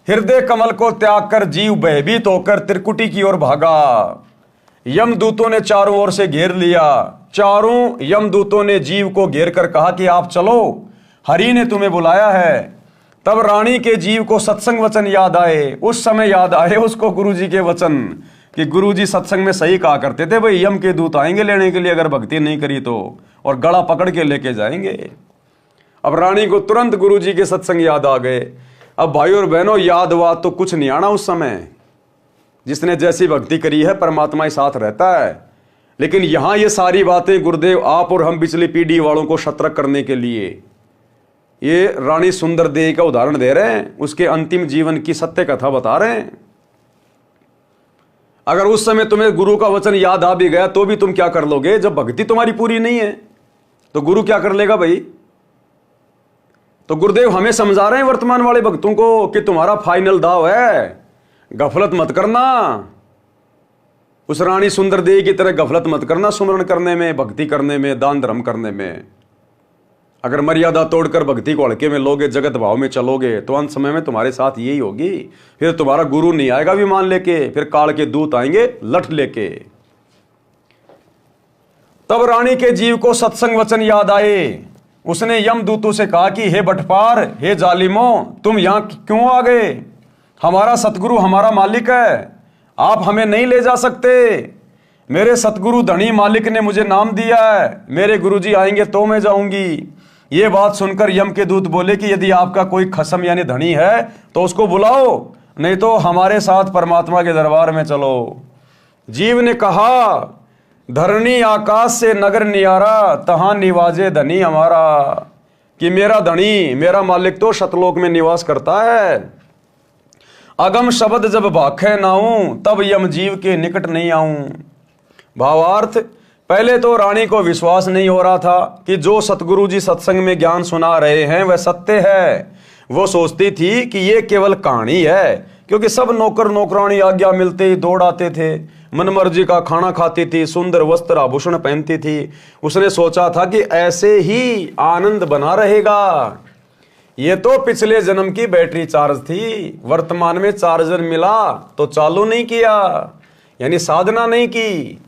हृदय कमल को त्याग कर जीव भयभीत होकर त्रिकुटी की ओर भागा। यमदूतों ने चारों ओर से घेर लिया। चारों यमदूतों ने जीव को घेर कर कहा कि आप चलो, हरि ने तुम्हें बुलाया है। तब रानी के जीव को सत्संग वचन याद आए। उस समय याद आए उसको गुरुजी के वचन कि गुरुजी सत्संग में सही कहा करते थे, भाई यम के दूत आएंगे लेने के लिए अगर भक्ति नहीं करी तो, और गला पकड़ के लेके जाएंगे। अब रानी को तुरंत गुरुजी के सत्संग याद आ गए। अब भाई और बहनों, याद हुआ तो कुछ नहीं आना उस समय। जिसने जैसी भक्ति करी है परमात्मा ही साथ रहता है। लेकिन यहां ये सारी बातें गुरुदेव आप और हम पिछली पीढ़ी वालों को सतर्क करने के लिए ये रानी सुंदर देवी का उदाहरण दे रहे हैं, उसके अंतिम जीवन की सत्य कथा बता रहे हैं। अगर उस समय तुम्हें गुरु का वचन याद आ भी गया तो भी तुम क्या कर लोगे? जब भक्ति तुम्हारी पूरी नहीं है तो गुरु क्या कर लेगा भाई? तो गुरुदेव हमें समझा रहे हैं वर्तमान वाले भक्तों को कि तुम्हारा फाइनल दाव है, गफलत मत करना। उस रानी सुंदर देवी की तरह गफलत मत करना सुमरण करने में, भक्ति करने में, दान धर्म करने में। अगर मर्यादा तोड़कर भक्ति को हल्के में लोगे, जगत भाव में चलोगे तो अंत समय में तुम्हारे साथ यही होगी। फिर तुम्हारा गुरु नहीं आएगा विमान लेके, फिर काल के दूत आएंगे लठ लेके। तब रानी के जीव को सत्संग वचन याद आए। उसने यमदूतों से कहा कि हे बटपार, हे जालिमों, तुम यहां क्यों आ गए? हमारा सतगुरु हमारा मालिक है, आप हमें नहीं ले जा सकते। मेरे सतगुरु धनी मालिक ने मुझे नाम दिया है, मेरे गुरुजी आएंगे तो मैं जाऊंगी। ये बात सुनकर यम के दूत बोले कि यदि आपका कोई खसम यानी धनी है तो उसको बुलाओ, नहीं तो हमारे साथ परमात्मा के दरबार में चलो। जीव ने कहा, धरणी आकाश से नगर नियारा, तहां निवाजे धनी हमारा। कि मेरा धनी, मेरा मालिक तो शतलोक में निवास करता है। अगम शब्द जब भाखे नाऊं, तब यम जीव के निकट नहीं आऊं। भावार्थ, पहले तो रानी को विश्वास नहीं हो रहा था कि जो सतगुरु जी सत्संग में ज्ञान सुना रहे हैं वह सत्य है। वो सोचती थी कि ये केवल कहानी है, क्योंकि सब नौकर नौकरानी आज्ञा मिलते ही दौड़ आते थे, मनमर्जी का खाना खाती थी, सुंदर वस्त्र आभूषण पहनती थी। उसने सोचा था कि ऐसे ही आनंद बना रहेगा। ये तो पिछले जन्म की बैटरी चार्ज थी, वर्तमान में चार्जर मिला तो चालू नहीं किया, यानी साधना नहीं की।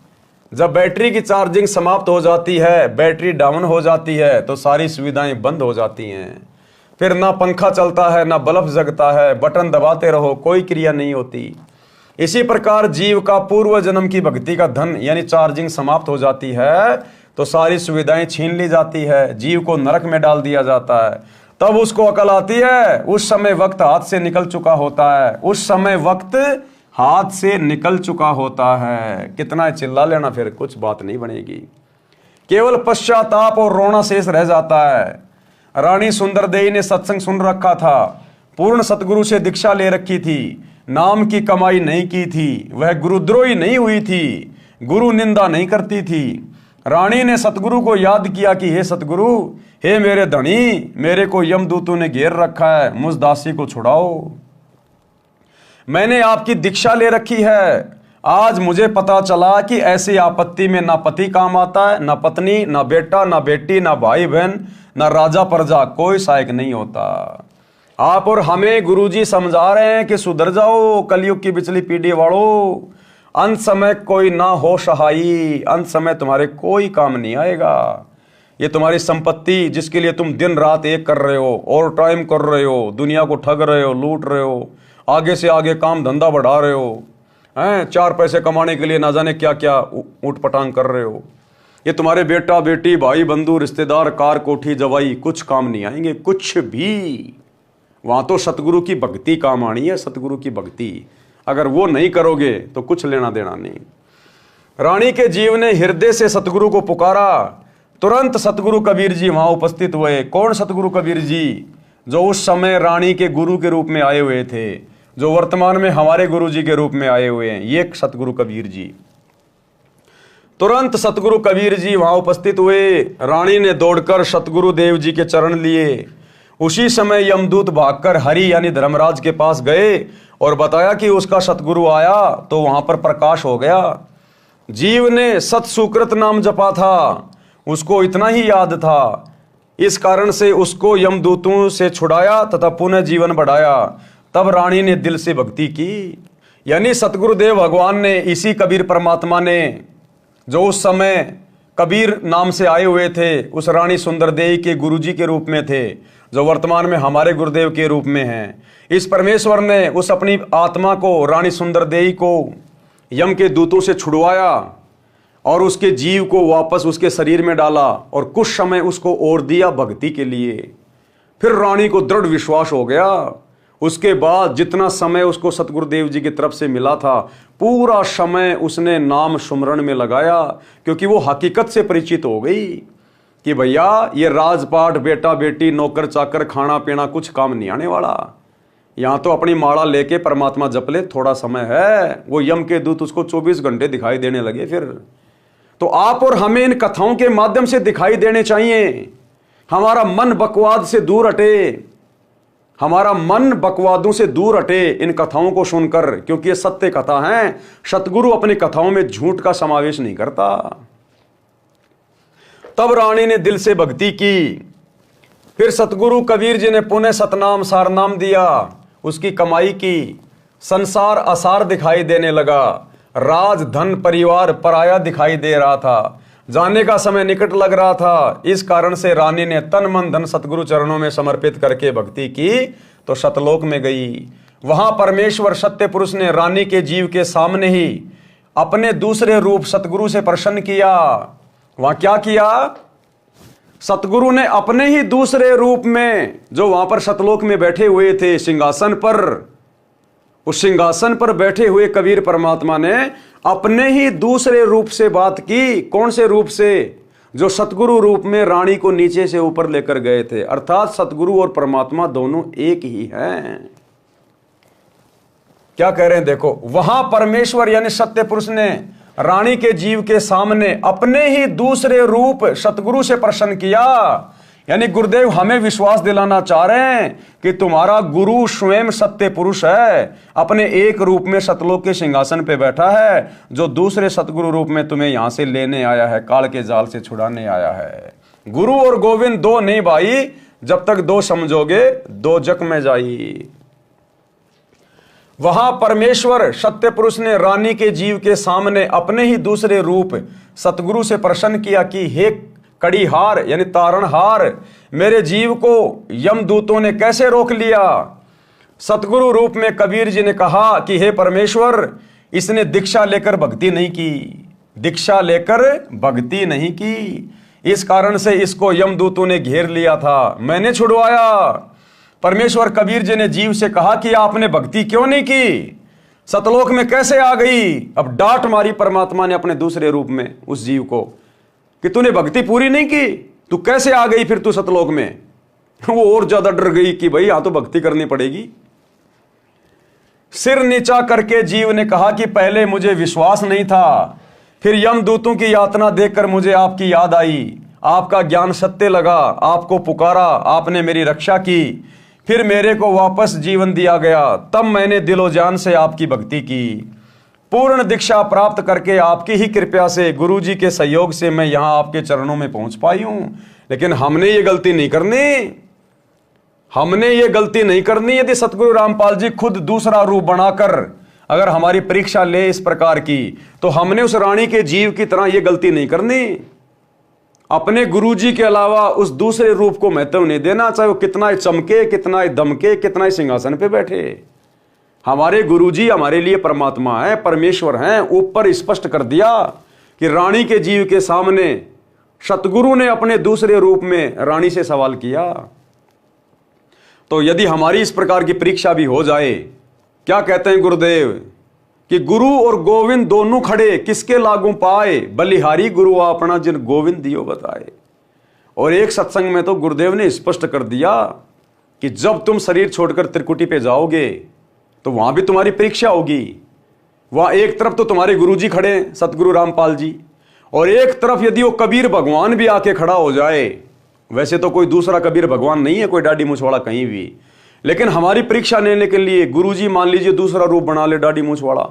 जब बैटरी की चार्जिंग समाप्त हो जाती है, बैटरी डाउन हो जाती है, तो सारी सुविधाएं बंद हो जाती हैं। फिर ना पंखा चलता है, ना बल्ब जगता है, बटन दबाते रहो, कोई क्रिया नहीं होती। इसी प्रकार जीव का पूर्व जन्म की भक्ति का धन यानी चार्जिंग समाप्त हो जाती है तो सारी सुविधाएं छीन ली जाती है, जीव को नरक में डाल दिया जाता है। तब उसको अकल आती है, उस समय वक्त हाथ से निकल चुका होता है, उस समय वक्त हाथ से निकल चुका होता है। कितना चिल्ला लेना, फिर कुछ बात नहीं बनेगी, केवल पश्चाताप और रोना शेष रह जाता है। रानी सुंदर देवी ने सत्संग सुन रखा था, पूर्ण सतगुरु से दीक्षा ले रखी थी, नाम की कमाई नहीं की थी, वह गुरुद्रोही नहीं हुई थी, गुरु निंदा नहीं करती थी। रानी ने सतगुरु को याद किया कि हे सतगुरु, हे मेरे धनी, मेरे को यमदूतों ने घेर रखा है, मुझ दासी को छुड़ाओ। मैंने आपकी दीक्षा ले रखी है। आज मुझे पता चला कि ऐसी आपत्ति में ना पति काम आता है, ना पत्नी, ना बेटा, ना बेटी, ना भाई बहन, ना राजा प्रजा, कोई सहायक नहीं होता। आप और हमें गुरुजी समझा रहे हैं कि सुधर जाओ कलयुग की पिछली पीढ़ी वालों। अंत समय कोई ना हो सहाई, अंत समय तुम्हारे कोई काम नहीं आएगा। ये तुम्हारी संपत्ति जिसके लिए तुम दिन रात एक कर रहे हो, और टाइम कर रहे हो, दुनिया को ठग रहे हो, लूट रहे हो, आगे से आगे काम धंधा बढ़ा रहे हो, हैं, 4 पैसे कमाने के लिए ना जाने क्या क्या ऊट पटांग कर रहे हो। ये तुम्हारे बेटा बेटी, भाई बंधु, रिश्तेदार, कार कोठी जवाई कुछ काम नहीं आएंगे, कुछ भी। वहां तो सतगुरु की भक्ति काम आनी है, सतगुरु की भक्ति। अगर वो नहीं करोगे तो कुछ लेना देना नहीं। रानी के जीव ने हृदय से सतगुरु को पुकारा। तुरंत सतगुरु कबीर जी वहां उपस्थित हुए। कौन सतगुरु कबीर जी? जो उस समय रानी के गुरु के रूप में आए हुए थे, जो वर्तमान में हमारे गुरु जी के रूप में आए हुए हैं, ये सतगुरु कबीर जी। तुरंत सतगुरु कबीर जी वहां उपस्थित हुए। रानी ने दौड़कर सतगुरु देव जी के चरण लिए। उसी समय यमदूत भागकर हरि यानी धर्मराज के पास गए और बताया कि उसका सतगुरु आया। तो वहां पर प्रकाश हो गया। जीव ने सत सुकृत नाम जपा था, उसको इतना ही याद था, इस कारण से उसको यमदूतों से छुड़ाया तथा पुनः जीवन बढ़ाया। तब रानी ने दिल से भक्ति की। यानी सतगुरुदेव भगवान ने, इसी कबीर परमात्मा ने, जो उस समय कबीर नाम से आए हुए थे, उस रानी सुंदरदेई के गुरुजी के रूप में थे, जो वर्तमान में हमारे गुरुदेव के रूप में हैं। इस परमेश्वर ने उस अपनी आत्मा को, रानी सुंदरदेई को, यम के दूतों से छुड़वाया और उसके जीव को वापस उसके शरीर में डाला और कुछ समय उसको और दिया भक्ति के लिए। फिर रानी को दृढ़ विश्वास हो गया। उसके बाद जितना समय उसको सतगुरुदेव जी की तरफ से मिला था, पूरा समय उसने नाम सुमरण में लगाया, क्योंकि वो हकीकत से परिचित हो गई कि भैया ये राजपाट, बेटा बेटी, नौकर चाकर, खाना पीना कुछ काम नहीं आने वाला। यहां तो अपनी माला लेके परमात्मा जप ले, थोड़ा समय है। वो यम के दूत उसको 24 घंटे दिखाई देने लगे। फिर तो आप और हमें इन कथाओं के माध्यम से दिखाई देने चाहिए। हमारा मन बकवाद से दूर हटे, हमारा मन बकवादों से दूर हटे इन कथाओं को सुनकर, क्योंकि ये सत्य कथा है। सतगुरु अपनी कथाओं में झूठ का समावेश नहीं करता। तब रानी ने दिल से भक्ति की। फिर सतगुरु कबीर जी ने पुनः सतनाम सारनाम दिया, उसकी कमाई की। संसार असार दिखाई देने लगा। राज धन परिवार पराया दिखाई दे रहा था। जाने का समय निकट लग रहा था। इस कारण से रानी ने तन मन धन सतगुरु चरणों में समर्पित करके भक्ति की तो सतलोक में गई। वहां परमेश्वर सत्य पुरुष ने रानी के जीव के सामने ही अपने दूसरे रूप सतगुरु से प्रसन्न किया। वहां क्या किया? सतगुरु ने अपने ही दूसरे रूप में, जो वहां पर सतलोक में बैठे हुए थे सिंहासन पर, उस सिंहासन पर बैठे हुए कबीर परमात्मा ने अपने ही दूसरे रूप से बात की। कौन से रूप से? जो सतगुरु रूप में रानी को नीचे से ऊपर लेकर गए थे। अर्थात सतगुरु और परमात्मा दोनों एक ही हैं। क्या कह रहे हैं? देखो, वहां परमेश्वर यानी सत्य पुरुष ने रानी के जीव के सामने अपने ही दूसरे रूप सतगुरु से प्रसन्न किया। यानी गुरुदेव हमें विश्वास दिलाना चाह रहे हैं कि तुम्हारा गुरु स्वयं सत्य पुरुष है, अपने एक रूप में सतलोक के सिंहासन पे बैठा है, जो दूसरे सतगुरु रूप में तुम्हें यहां से लेने आया है, काल के जाल से छुड़ाने आया है। गुरु और गोविंद दो नहीं भाई, जब तक दो समझोगे दो जग में जाई। वहां परमेश्वर सत्य पुरुष ने रानी के जीव के सामने अपने ही दूसरे रूप सतगुरु से प्रसन्न किया कि हे कड़ीहार यानी तारणहार, मेरे जीव को यमदूतों ने कैसे रोक लिया। सतगुरु रूप में कबीर जी ने कहा कि हे परमेश्वर, इसने दीक्षा लेकर भक्ति नहीं की, दीक्षा लेकर भक्ति नहीं की, इस कारण से इसको यमदूतों ने घेर लिया था, मैंने छुड़वाया। परमेश्वर कबीर जी ने जीव से कहा कि आपने भक्ति क्यों नहीं की, सतलोक में कैसे आ गई। अब डांट मारी परमात्मा ने अपने दूसरे रूप में उस जीव को कि तूने भक्ति पूरी नहीं की, तू कैसे आ गई फिर तू सतलोक में। वो और ज्यादा डर गई कि भाई यहां तो भक्ति करनी पड़ेगी। सिर नीचा करके जीव ने कहा कि पहले मुझे विश्वास नहीं था, फिर यमदूतों की यातना देखकर मुझे आपकी याद आई, आपका ज्ञान सत्य लगा, आपको पुकारा, आपने मेरी रक्षा की, फिर मेरे को वापस जीवन दिया गया, तब मैंने दिलो जान से आपकी भक्ति की। पूर्ण दीक्षा प्राप्त करके आपकी ही कृपा से, गुरु जी के सहयोग से मैं यहां आपके चरणों में पहुंच पाई हूं। लेकिन हमने ये गलती नहीं करनी, हमने ये गलती नहीं करनी। यदि सतगुरु रामपाल जी खुद दूसरा रूप बनाकर अगर हमारी परीक्षा ले इस प्रकार की, तो हमने उस रानी के जीव की तरह ये गलती नहीं करनी। अपने गुरु जी के अलावा उस दूसरे रूप को महत्व नहीं देना, चाहे वो कितना ही चमके, कितना ही दमके, कितना ही सिंहासन पे बैठे। हमारे गुरुजी हमारे लिए परमात्मा है, परमेश्वर हैं। ऊपर स्पष्ट कर दिया कि रानी के जीव के सामने सतगुरु ने अपने दूसरे रूप में रानी से सवाल किया। तो यदि हमारी इस प्रकार की परीक्षा भी हो जाए, क्या कहते हैं गुरुदेव कि गुरु और गोविंद दोनों खड़े, किसके लागू पाए, बलिहारी गुरु अपना जिन गोविंद दियो बताए। और एक सत्संग में तो गुरुदेव ने स्पष्ट कर दिया कि जब तुम शरीर छोड़कर त्रिकुटी पे जाओगे तो वहां भी तुम्हारी परीक्षा होगी। वहां एक तरफ तो तुम्हारे गुरुजी खड़े हैं, सतगुरु रामपाल जी, और एक तरफ यदि वो कबीर भगवान भी आके खड़ा हो जाए, वैसे तो कोई दूसरा कबीर भगवान नहीं है कोई डाडी मूंछवाड़ा कहीं भी, लेकिन हमारी परीक्षा लेने के लिए गुरुजी मान लीजिए दूसरा रूप बना ले डाडी मूंछवाड़ा,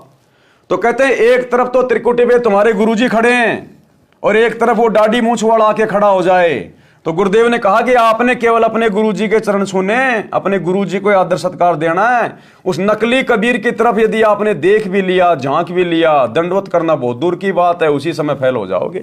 तो कहते हैं एक तरफ तो त्रिकुटी पे तुम्हारे गुरुजी खड़े हैं और एक तरफ वो डाडी मूंछवाड़ा आके खड़ा हो जाए, तो गुरुदेव ने कहा कि आपने केवल अपने गुरुजी के चरण छूने, अपने गुरुजी को आदर सत्कार देना है। उस नकली कबीर की तरफ यदि आपने देख भी लिया, झांक भी लिया, दंडवत करना बहुत दूर की बात है, उसी समय फेल हो जाओगे।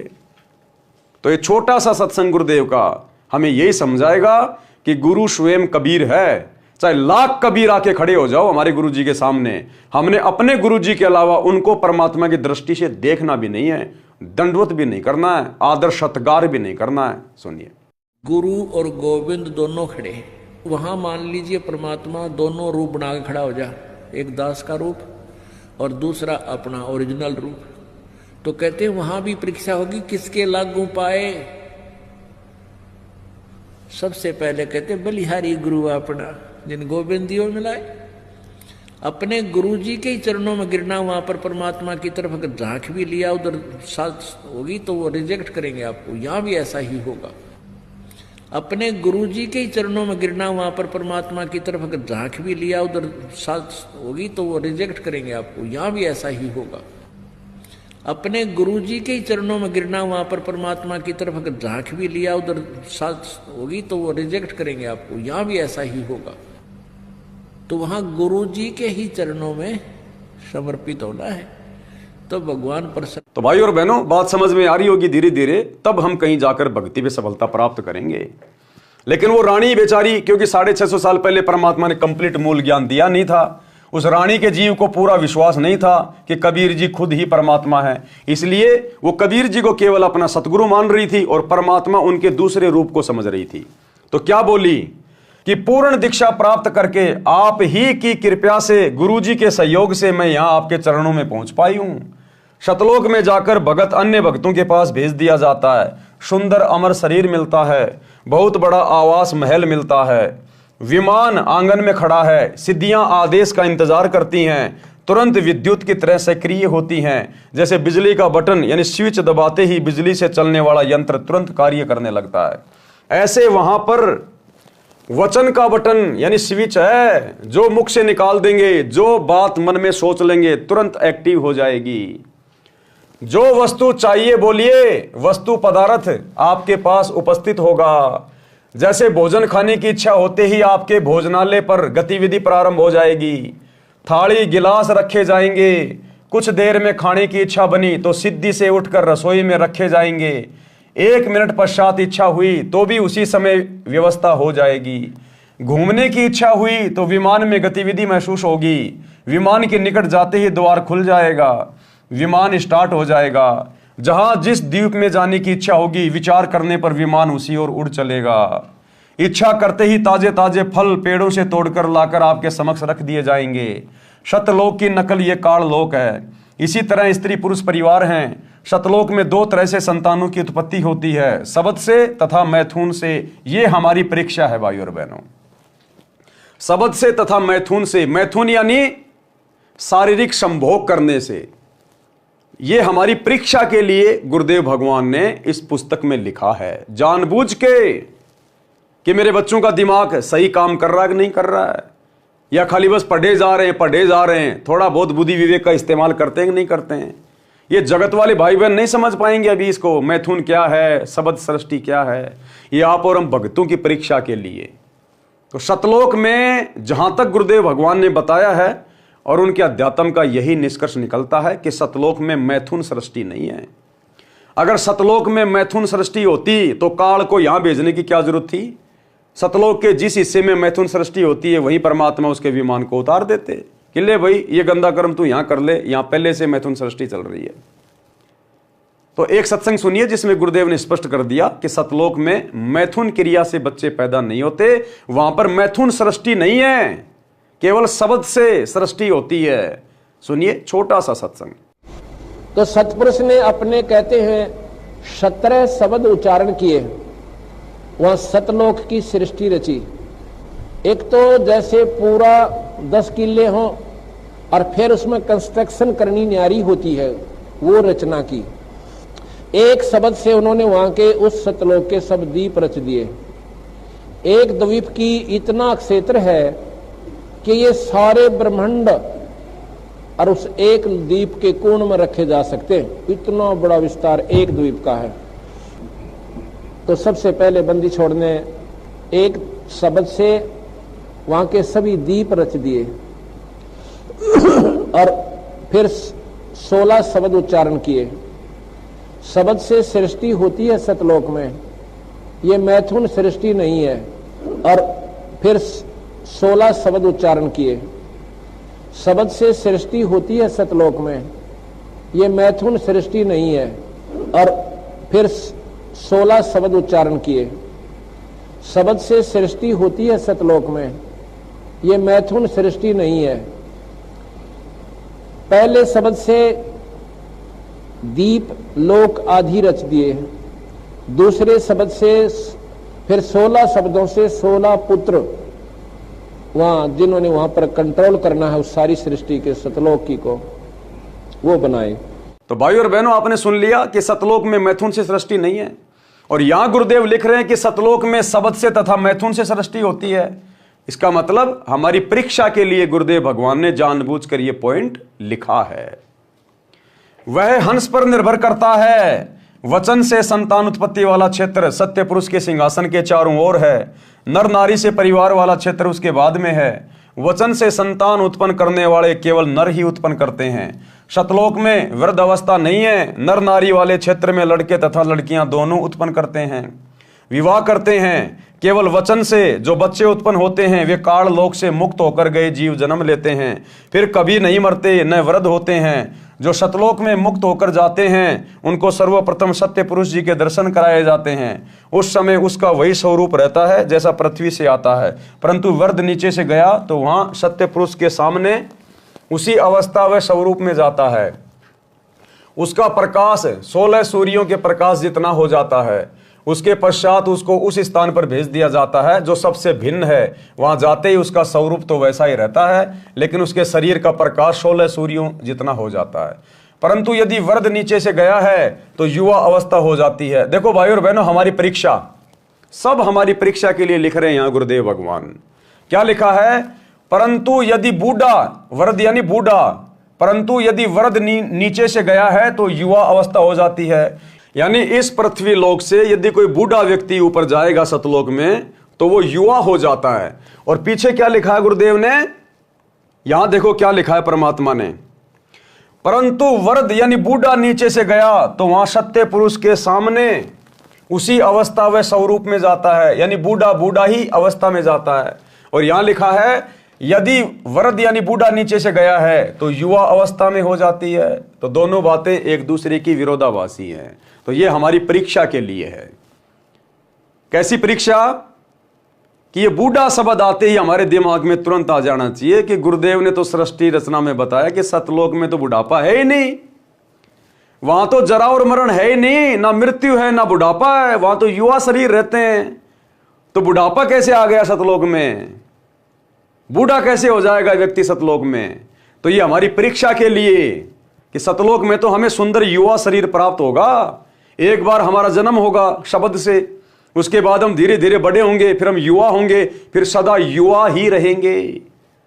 तो ये छोटा सा सत्संग गुरुदेव का हमें यही समझाएगा कि गुरु स्वयं कबीर है। चाहे लाख कबीर आके खड़े हो जाओ हमारे गुरुजी के सामने, हमने अपने गुरुजी के अलावा उनको परमात्मा की दृष्टि से देखना भी नहीं है, दंडवत भी नहीं करना है, आदर सत्कार भी नहीं करना है। सुनिए, गुरु और गोविंद दोनों खड़े, वहां मान लीजिए परमात्मा दोनों रूप बना के खड़ा हो जा, एक दास का रूप और दूसरा अपना ओरिजिनल रूप। तो कहते हैं वहां भी परीक्षा होगी, किसके लागू पाए। सबसे पहले कहते बलिहारी गुरु अपना, जिन गोविंदियों मिलाए। अपने गुरुजी के ही चरणों में गिरना, वहां पर परमात्मा की तरफ अगर झांक भी लिया उधर साथ होगी तो वो रिजेक्ट करेंगे आपको, यहां भी ऐसा ही होगा। अपने गुरुजी के ही चरणों में गिरना, वहां पर परमात्मा की तरफ अगर झांक भी लिया उधर साथ होगी तो वो रिजेक्ट करेंगे आपको, यहां भी ऐसा ही होगा। अपने गुरुजी के ही चरणों में गिरना, वहां पर परमात्मा की तरफ अगर झांक भी लिया उधर साथ होगी तो वो रिजेक्ट करेंगे आपको, यहां भी ऐसा ही होगा। तो वहां गुरुजी के ही चरणों में समर्पित होना है, तो भगवान प्रसन्न। तो भाई और बहनों, बात समझ में आ रही होगी धीरे धीरे, तब हम कहीं जाकर भक्ति में सफलता प्राप्त करेंगे। लेकिन वो रानी बेचारी, क्योंकि 650 साल पहले परमात्मा ने कंप्लीट मूल ज्ञान दिया नहीं था, उस रानी के जीव को पूरा विश्वास नहीं था कि कबीर जी खुद ही परमात्मा है, इसलिए वो कबीर जी को केवल अपना सतगुरु मान रही थी और परमात्मा उनके दूसरे रूप को समझ रही थी। तो क्या बोली कि पूर्ण दीक्षा प्राप्त करके आप ही की कृपा से, गुरुजी के सहयोग से मैं यहां आपके चरणों में पहुंच पाई हूं। शतलोक में जाकर भगत अन्य भक्तों के पास भेज दिया जाता है, सुंदर अमर शरीर मिलता है, बहुत बड़ा आवास महल मिलता है, विमान आंगन में खड़ा है, सिद्धियां आदेश का इंतजार करती हैं, तुरंत विद्युत की तरह सक्रिय होती हैं, जैसे बिजली का बटन यानी स्विच दबाते ही बिजली से चलने वाला यंत्र तुरंत कार्य करने लगता है। ऐसे वहां पर वचन का बटन यानी स्विच है, जो मुख से निकाल देंगे, जो बात मन में सोच लेंगे तुरंत एक्टिव हो जाएगी। जो वस्तु चाहिए बोलिए, वस्तु पदार्थ आपके पास उपस्थित होगा। जैसे भोजन खाने की इच्छा होते ही आपके भोजनालय पर गतिविधि प्रारंभ हो जाएगी, थाली गिलास रखे जाएंगे, कुछ देर में खाने की इच्छा बनी तो सिद्धि से उठकर रसोई में रखे जाएंगे, 1 मिनट पश्चात इच्छा हुई तो भी उसी समय व्यवस्था हो जाएगी। घूमने की इच्छा हुई तो विमान में गतिविधि महसूस होगी, विमान के निकट जाते ही द्वार खुल जाएगा, विमान स्टार्ट हो जाएगा। जहां जिस द्वीप में जाने की इच्छा होगी, विचार करने पर विमान उसी ओर उड़ चलेगा। इच्छा करते ही ताजे ताजे फल पेड़ों से तोड़कर लाकर आपके समक्ष रख दिए जाएंगे। शतलोक की नकल ये काललोक है। इसी तरह स्त्री पुरुष परिवार हैं। शतलोक में 2 तरह से संतानों की उत्पत्ति होती है, शबद से तथा मैथुन से। ये हमारी परीक्षा है भाई और बहनों, शबद से तथा मैथुन से। मैथुन यानी शारीरिक संभोग करने से। ये हमारी परीक्षा के लिए गुरुदेव भगवान ने इस पुस्तक में लिखा है, जानबूझ के, कि मेरे बच्चों का दिमाग सही काम कर रहा है कि नहीं कर रहा है, या खाली बस पढ़े जा रहे हैं, थोड़ा बहुत बुद्धि विवेक का इस्तेमाल करते हैं कि नहीं करते हैं। ये जगत वाले भाई बहन नहीं समझ पाएंगे अभी इसको, मैथुन क्या है, शबद सृष्टि क्या है। ये आप और हम भक्तों की परीक्षा के लिए। तो शतलोक में जहां तक गुरुदेव भगवान ने बताया है और उनके अध्यात्म का यही निष्कर्ष निकलता है कि सतलोक में मैथुन सृष्टि नहीं है। अगर सतलोक में मैथुन सृष्टि होती तो काल को यहां भेजने की क्या जरूरत थी। सतलोक के जिस हिस्से में मैथुन सृष्टि होती है वहीं परमात्मा उसके विमान को उतार देते कि ले भाई ये गंदा कर्म तू यहां कर ले, यहां पहले से मैथुन सृष्टि चल रही है। तो एक सत्संग सुनिए जिसमें गुरुदेव ने स्पष्ट कर दिया कि सतलोक में मैथुन क्रिया से बच्चे पैदा नहीं होते, वहां पर मैथुन सृष्टि नहीं है, केवल शब्द से सृष्टि होती है। सुनिए छोटा सा सत्संग। तो सतपुरुष ने अपने कहते हैं 17 शब्द उच्चारण किए, वहां सतलोक की सृष्टि रची। एक तो जैसे पूरा 10 किले हों और फिर उसमें कंस्ट्रक्शन करनी न्यारी होती है, वो रचना की। एक शब्द से उन्होंने वहां के उस सतलोक के सब द्वीप रच दिए। एक द्वीप की इतना क्षेत्र है कि ये सारे ब्रह्मांड और उस एक द्वीप के कोण में रखे जा सकते हैं, इतना बड़ा विस्तार एक द्वीप का है। तो सबसे पहले बंदी छोड़ ने एक शब्द से वहां के सभी द्वीप रच दिए और फिर 16 शब्द उच्चारण किए। शब्द से सृष्टि होती है सतलोक में, ये मैथुन सृष्टि नहीं है। और फिर 16 शब्द उच्चारण किए। शब्द से सृष्टि होती है सतलोक में, ये मैथुन सृष्टि नहीं है। और फिर 16 शब्द उच्चारण किए। शब्द से सृष्टि होती है सतलोक में, ये मैथुन सृष्टि नहीं है। पहले शब्द से दीप लोक आदि रच दिए। दूसरे शब्द से फिर 16 शब्दों से 16 पुत्र वहां जिन्होंने वहां पर कंट्रोल करना है उस सारी सृष्टि के सतलोक की को, वो बनाए। तो भाइयों और बहनों, आपने सुन लिया कि सतलोक में मैथुन से सृष्टि नहीं है। और यहां गुरुदेव लिख रहे हैं कि सतलोक में शब्द से तथा मैथुन से सृष्टि होती है। इसका मतलब हमारी परीक्षा के लिए गुरुदेव भगवान ने जानबूझकर यह पॉइंट लिखा है। वह हंस पर निर्भर करता है। वचन से संतान उत्पत्ति वाला क्षेत्र सत्य पुरुष के सिंहासन के चारों ओर है। नर नारी से परिवार वाला क्षेत्र उसके बाद में है। वचन से संतान उत्पन्न करने वाले केवल नर ही उत्पन्न करते हैं। सतलोक में वृद्ध अवस्था नहीं है। नर नारी वाले क्षेत्र में लड़के तथा लड़कियां दोनों उत्पन्न करते हैं, विवाह करते हैं। केवल वचन से जो बच्चे उत्पन्न होते हैं वे काल लोक से मुक्त होकर गए जीव जन्म लेते हैं, फिर कभी नहीं मरते न वृद्ध होते हैं। जो सतलोक में मुक्त होकर जाते हैं उनको सर्वप्रथम सत्य पुरुष जी के दर्शन कराए जाते हैं। उस समय उसका वही स्वरूप रहता है जैसा पृथ्वी से आता है, परंतु वृद्ध नीचे से गया तो वहां सत्य पुरुष के सामने उसी अवस्था व स्वरूप में जाता है। उसका प्रकाश 16 सूर्यों के प्रकाश जितना हो जाता है। उसके पश्चात उसको उस स्थान पर भेज दिया जाता है जो सबसे भिन्न है। वहां जाते ही उसका स्वरूप तो वैसा ही रहता है, लेकिन उसके शरीर का प्रकाश 16 सूर्यों जितना हो जाता है। परंतु यदि वृद्ध नीचे से गया है तो युवा अवस्था हो जाती है। देखो भाइयों और बहनों, हमारी परीक्षा, सब हमारी परीक्षा के लिए लिख रहे हैं यहां गुरुदेव भगवान। क्या लिखा है? परंतु यदि बूढ़ा, वृद्ध यानी बूढ़ा, परंतु यदि वृद्ध नीचे से गया है तो युवा अवस्था हो जाती है। यानी इस पृथ्वी लोक से यदि कोई बूढ़ा व्यक्ति ऊपर जाएगा सतलोक में तो वो युवा हो जाता है। और पीछे क्या लिखा है गुरुदेव ने? यहां देखो क्या लिखा है परमात्मा ने। परंतु वृद्ध यानी बूढ़ा नीचे से गया तो वहां सत्य पुरुष के सामने उसी अवस्था व स्वरूप में जाता है, यानी बूढ़ा बूढ़ा ही अवस्था में जाता है। और यहां लिखा है यदि वृद्ध यानी बूढ़ा नीचे से गया है तो युवा अवस्था में हो जाती है। तो दोनों बातें एक दूसरे की विरोधाभासी हैं। तो ये हमारी परीक्षा के लिए है। कैसी परीक्षा? कि ये बूढ़ा शब्द आते ही हमारे दिमाग में तुरंत आ जाना चाहिए कि गुरुदेव ने तो सृष्टि रचना में बताया कि सतलोक में तो बुढ़ापा है ही नहीं, वहां तो जरा और मरण है ही नहीं, ना मृत्यु है ना बुढ़ापा है, वहां तो युवा शरीर रहते हैं। तो बुढ़ापा कैसे आ गया सतलोक में? बूढ़ा कैसे हो जाएगा व्यक्ति सतलोक में? तो ये हमारी परीक्षा के लिए कि सतलोक में तो हमें सुंदर युवा शरीर प्राप्त होगा। एक बार हमारा जन्म होगा शब्द से, उसके बाद हम धीरे धीरे बड़े होंगे, फिर हम युवा होंगे, फिर सदा युवा ही रहेंगे।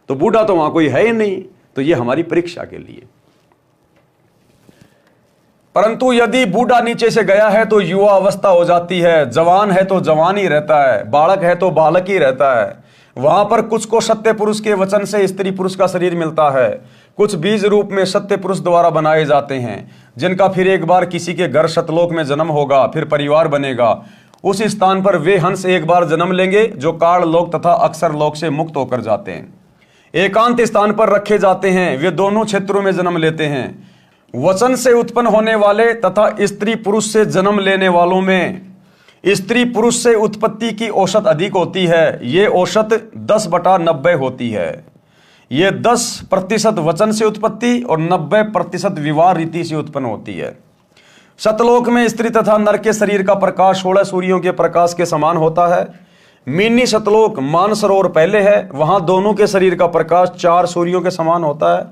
तो बूढ़ा तो वहां कोई है ही नहीं। तो ये हमारी परीक्षा के लिए। परंतु यदि बूढ़ा नीचे से गया है तो युवा अवस्था हो जाती है। जवान है तो जवान ही रहता है, बालक है तो बालक ही रहता है। वहां पर कुछ को सत्य पुरुष के वचन से स्त्री पुरुष का शरीर मिलता है, कुछ बीज रूप में सत्य पुरुष द्वारा बनाए जाते हैं, जिनका फिर एक बार किसी के घर सतलोक में जन्म होगा, फिर परिवार बनेगा। उस स्थान पर वे हंस एक बार जन्म लेंगे जो काल लोक तथा अक्षर लोक से मुक्त होकर जाते हैं। एकांत स्थान पर रखे जाते हैं, वे दोनों क्षेत्रों में जन्म लेते हैं। वचन से उत्पन्न होने वाले तथा स्त्री पुरुष से जन्म लेने वालों में स्त्री पुरुष से उत्पत्ति की औसत अधिक होती है। ये औसत 10/90 होती है। ये 10% वचन से उत्पत्ति और 90% विवाह रीति से उत्पन्न होती है। सतलोक में स्त्री तथा नर के शरीर का प्रकाश 16 सूर्यों के प्रकाश के समान होता है। मिनी सतलोक मानसरोवर पहले है, वहां दोनों के शरीर का प्रकाश 4 सूर्यों के समान होता है।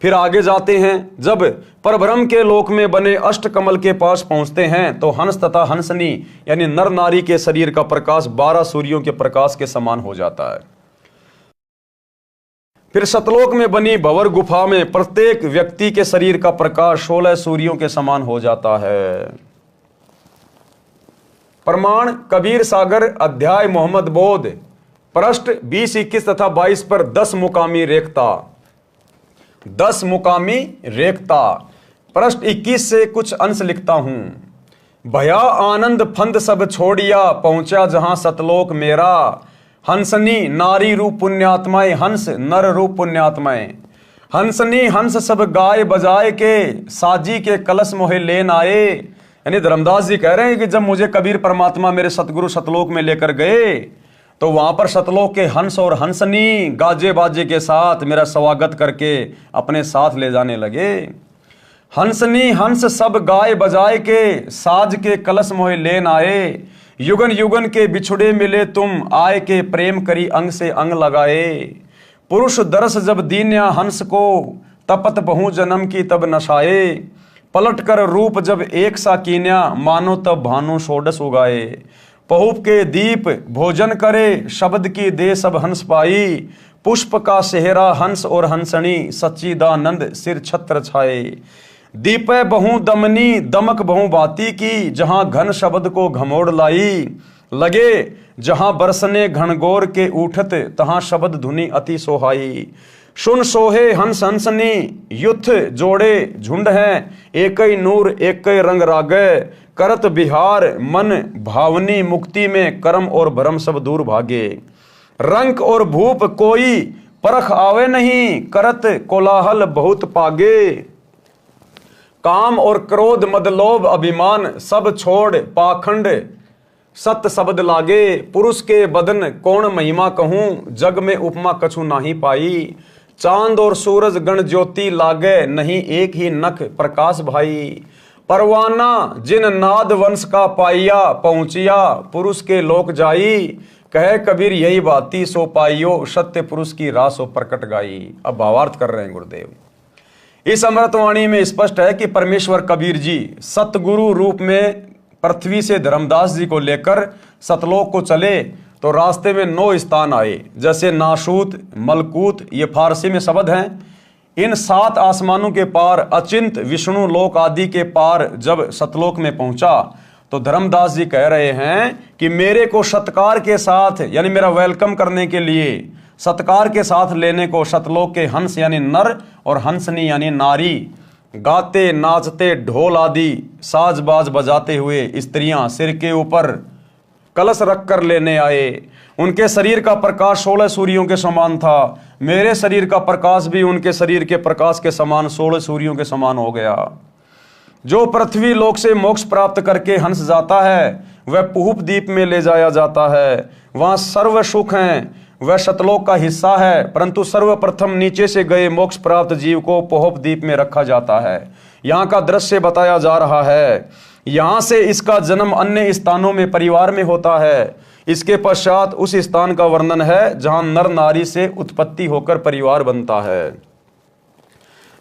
फिर आगे जाते हैं, जब परब्रह्म के लोक में बने अष्टकमल के पास पहुंचते हैं तो हंस तथा हंसनी यानी नर नारी के शरीर का प्रकाश 12 सूर्यों के प्रकाश के समान हो जाता है। फिर सतलोक में बनी भंवर गुफा में प्रत्येक व्यक्ति के शरीर का प्रकाश 16 सूर्यों के समान हो जाता है। प्रमाण कबीर सागर अध्याय मोहम्मद बोध पृष्ठ 20, 21 तथा 22 पर 10 मुकामी रेखता। 10 मुकामी रेखता। पृष्ठ 21 से कुछ अंश लिखता हूं। भया आनंद फंद सब छोड़िया, पहुंचा जहां सतलोक मेरा। हंसनी नारी रूप पुण्यात्माएं, हंस नर रूप पुण्यात्माएं। हंसनी हंस सब गाय बजाए के, साजी के कलश मोहे लेन आए। यानी धर्मदास जी कह रहे हैं कि जब मुझे कबीर परमात्मा मेरे सतगुरु सतलोक में लेकर गए तो वहां पर सतलोक के हंस और हंसनी गाजे बाजे के साथ मेरा स्वागत करके अपने साथ ले जाने लगे। हंसनी हंस सब गाय बजाए के, साज के कलश मोहे लेन आए। युगन युगन के बिछुड़े मिले तुम, आए के प्रेम करी अंग से अंग लगाए। पुरुष दरस जब दीन्या हंस को, तपत बहु जन्म की तब नशाए। पलट कर रूप जब एक सा कीन्या, मानो तब भानु षोडश उगाए। पहुप के दीप भोजन करे, शब्द की दे सब हंस पाई। पुष्प का सेहरा हंस और हंसनी, सच्चिदानंद सिर छत्र छाए। दीपे बहु दमनी दमक बहु बाती की, जहां घन शब्द को घमोड़ लाई। लगे जहां बरसने घनघोर के उठत, तहां शब्द धुनि अति सोहाई। सुन सोहे हंस हंसनी, युथ जोड़े झुंड हैं। एकई नूर एकई रंग रागे, करत बिहार मन भावनी। मुक्ति में कर्म और भ्रम सब दूर भागे। रंक और भूप कोई परख आवे नहीं, करत कोलाहल बहुत पागे। काम और क्रोध मद लोभ अभिमान, सब छोड़ पाखंड सत्य शब्द लागे। पुरुष के बदन कौन महिमा कहूं, जग में उपमा कछु नाही पाई। चांद और सूरज गण ज्योति लागे, नहीं एक ही नख प्रकाश भाई। परवाना जिन नाद वंश का पाइया, पहुंचिया पुरुष के लोक जाई। कहे कबीर यही बाती सो पाइयो, सत्य पुरुष की राह सो प्रकट गाई। अब भावार्थ कर रहे हैं गुरुदेव। इस अमृतवाणी में स्पष्ट है कि परमेश्वर कबीर जी सतगुरु रूप में पृथ्वी से धर्मदास जी को लेकर सतलोक को चले तो रास्ते में 9 स्थान आए, जैसे नाशूत, मलकूत, ये फारसी में शब्द हैं। इन 7 आसमानों के पार अचिंत विष्णु लोक आदि के पार जब सतलोक में पहुंचा तो धर्मदास जी कह रहे हैं कि मेरे को सत्कार के साथ यानी मेरा वेलकम करने के लिए सत्कार के साथ लेने को सतलोक के हंस यानी नर और हंसनी यानी नारी, गाते नाचते ढोल आदि साज बाज बजाते हुए स्त्रियां सिर के ऊपर कलश रख कर लेने आए। उनके शरीर का प्रकाश 16 सूर्यों के समान था। मेरे शरीर का प्रकाश भी उनके शरीर के प्रकाश के समान 16 सूर्यों के समान हो गया। जो पृथ्वी लोक से मोक्ष प्राप्त करके हंस जाता है वह पुहुप द्वीप में ले जाया जाता है। वहां सर्व सुख हैं, वह सतलोक का हिस्सा है, परंतु सर्वप्रथम नीचे से गए मोक्ष प्राप्त जीव को पुहुप द्वीप में रखा जाता है। यहाँ का दृश्य बताया जा रहा है। यहाँ से इसका जन्म अन्य स्थानों में परिवार में होता है। इसके पश्चात उस स्थान का वर्णन है जहां नर नारी से उत्पत्ति होकर परिवार बनता है,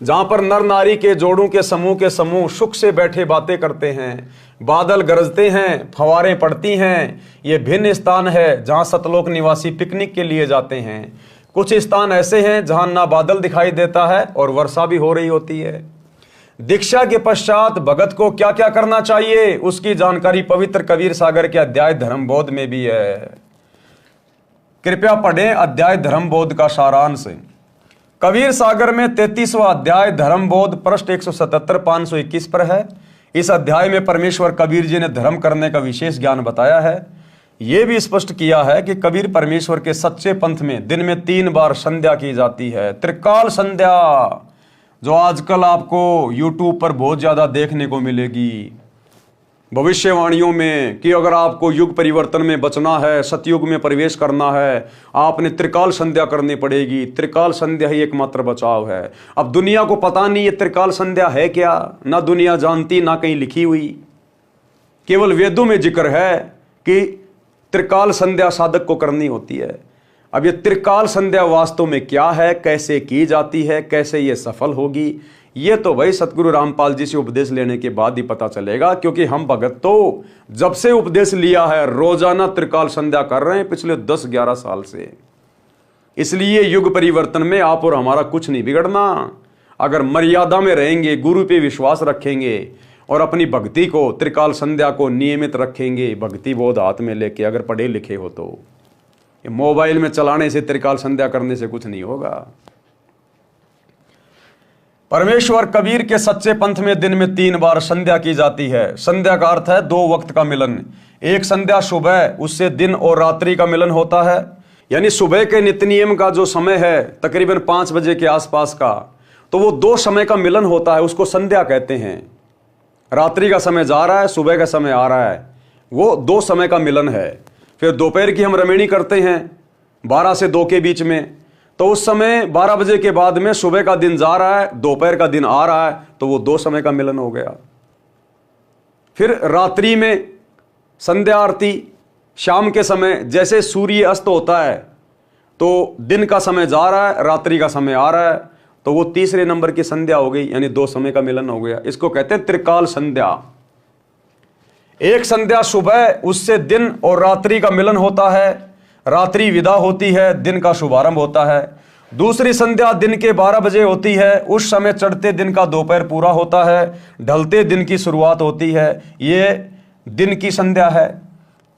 जहां पर नर नारी के जोड़ों के समूह सुख से बैठे बातें करते हैं, बादल गरजते हैं, फवारें पड़ती हैं। ये भिन्न स्थान है जहां सतलोक निवासी पिकनिक के लिए जाते हैं। कुछ स्थान ऐसे हैं जहां ना बादल दिखाई देता है और वर्षा भी हो रही होती है। दीक्षा के पश्चात भगत को क्या क्या करना चाहिए उसकी जानकारी पवित्र कबीर सागर के अध्याय धर्मबोध में भी है। कृपया पढ़ें अध्याय धर्मबोध का सारांश। कबीर सागर में 33वां अध्याय धर्मबोध पृष्ठ 177 521 पर है। इस अध्याय में परमेश्वर कबीर जी ने धर्म करने का विशेष ज्ञान बताया है। यह भी स्पष्ट किया है कि कबीर परमेश्वर के सच्चे पंथ में दिन में 3 बार संध्या की जाती है। त्रिकाल संध्या जो आजकल आपको YouTube पर बहुत ज्यादा देखने को मिलेगी भविष्यवाणियों में कि अगर आपको युग परिवर्तन में बचना है, सतयुग में प्रवेश करना है, आपने त्रिकाल संध्या करनी पड़ेगी। त्रिकाल संध्या ही एकमात्र बचाव है। अब दुनिया को पता नहीं ये त्रिकाल संध्या है क्या, ना दुनिया जानती ना कहीं लिखी हुई। केवल वेदों में जिक्र है कि त्रिकाल संध्या साधक को करनी होती है। अब ये त्रिकाल संध्या वास्तव में क्या है, कैसे की जाती है, कैसे ये सफल होगी, ये तो भाई सतगुरु रामपाल जी से उपदेश लेने के बाद ही पता चलेगा। क्योंकि हम भगत तो जब से उपदेश लिया है रोजाना त्रिकाल संध्या कर रहे हैं पिछले 10-11 साल से। इसलिए युग परिवर्तन में आप और हमारा कुछ नहीं बिगड़ना। अगर मर्यादा में रहेंगे, गुरु पे विश्वास रखेंगे और अपनी भक्ति को, त्रिकाल संध्या को नियमित रखेंगे, भक्ति बोध हाथ में लेके, अगर पढ़े लिखे हो तो। मोबाइल में चलाने से, त्रिकाल संध्या करने से कुछ नहीं होगा। परमेश्वर कबीर के सच्चे पंथ में दिन में 3 बार संध्या की जाती है। संध्या का अर्थ है 2 वक्त का मिलन। एक संध्या सुबह, उससे दिन और रात्रि का मिलन होता है। यानी सुबह के नित्य नियम का जो समय है तकरीबन 5 बजे के आसपास का, तो वो 2 समय का मिलन होता है, उसको संध्या कहते हैं। रात्रि का समय जा रहा है, सुबह का समय आ रहा है, वो 2 समय का मिलन है। फिर दोपहर की हम रमणी करते हैं 12 से 2 के बीच में, तो उस समय 12 बजे के बाद में सुबह का दिन जा रहा है, दोपहर का दिन आ रहा है, तो वो 2 समय का मिलन हो गया। फिर रात्रि में संध्या आरती, शाम के समय जैसे सूर्य अस्त होता है तो दिन का समय जा रहा है, रात्रि का समय आ रहा है, तो वो तीसरे नंबर की संध्या हो गई, यानी 2 समय का मिलन हो गया। इसको कहते हैं त्रिकाल संध्या। एक संध्या सुबह, उससे दिन और रात्रि का मिलन होता है, रात्रि विदा होती है, दिन का शुभारंभ होता है। दूसरी संध्या दिन के 12 बजे होती है, उस समय चढ़ते दिन का दोपहर पूरा होता है, ढलते दिन की शुरुआत होती है, ये दिन की संध्या है।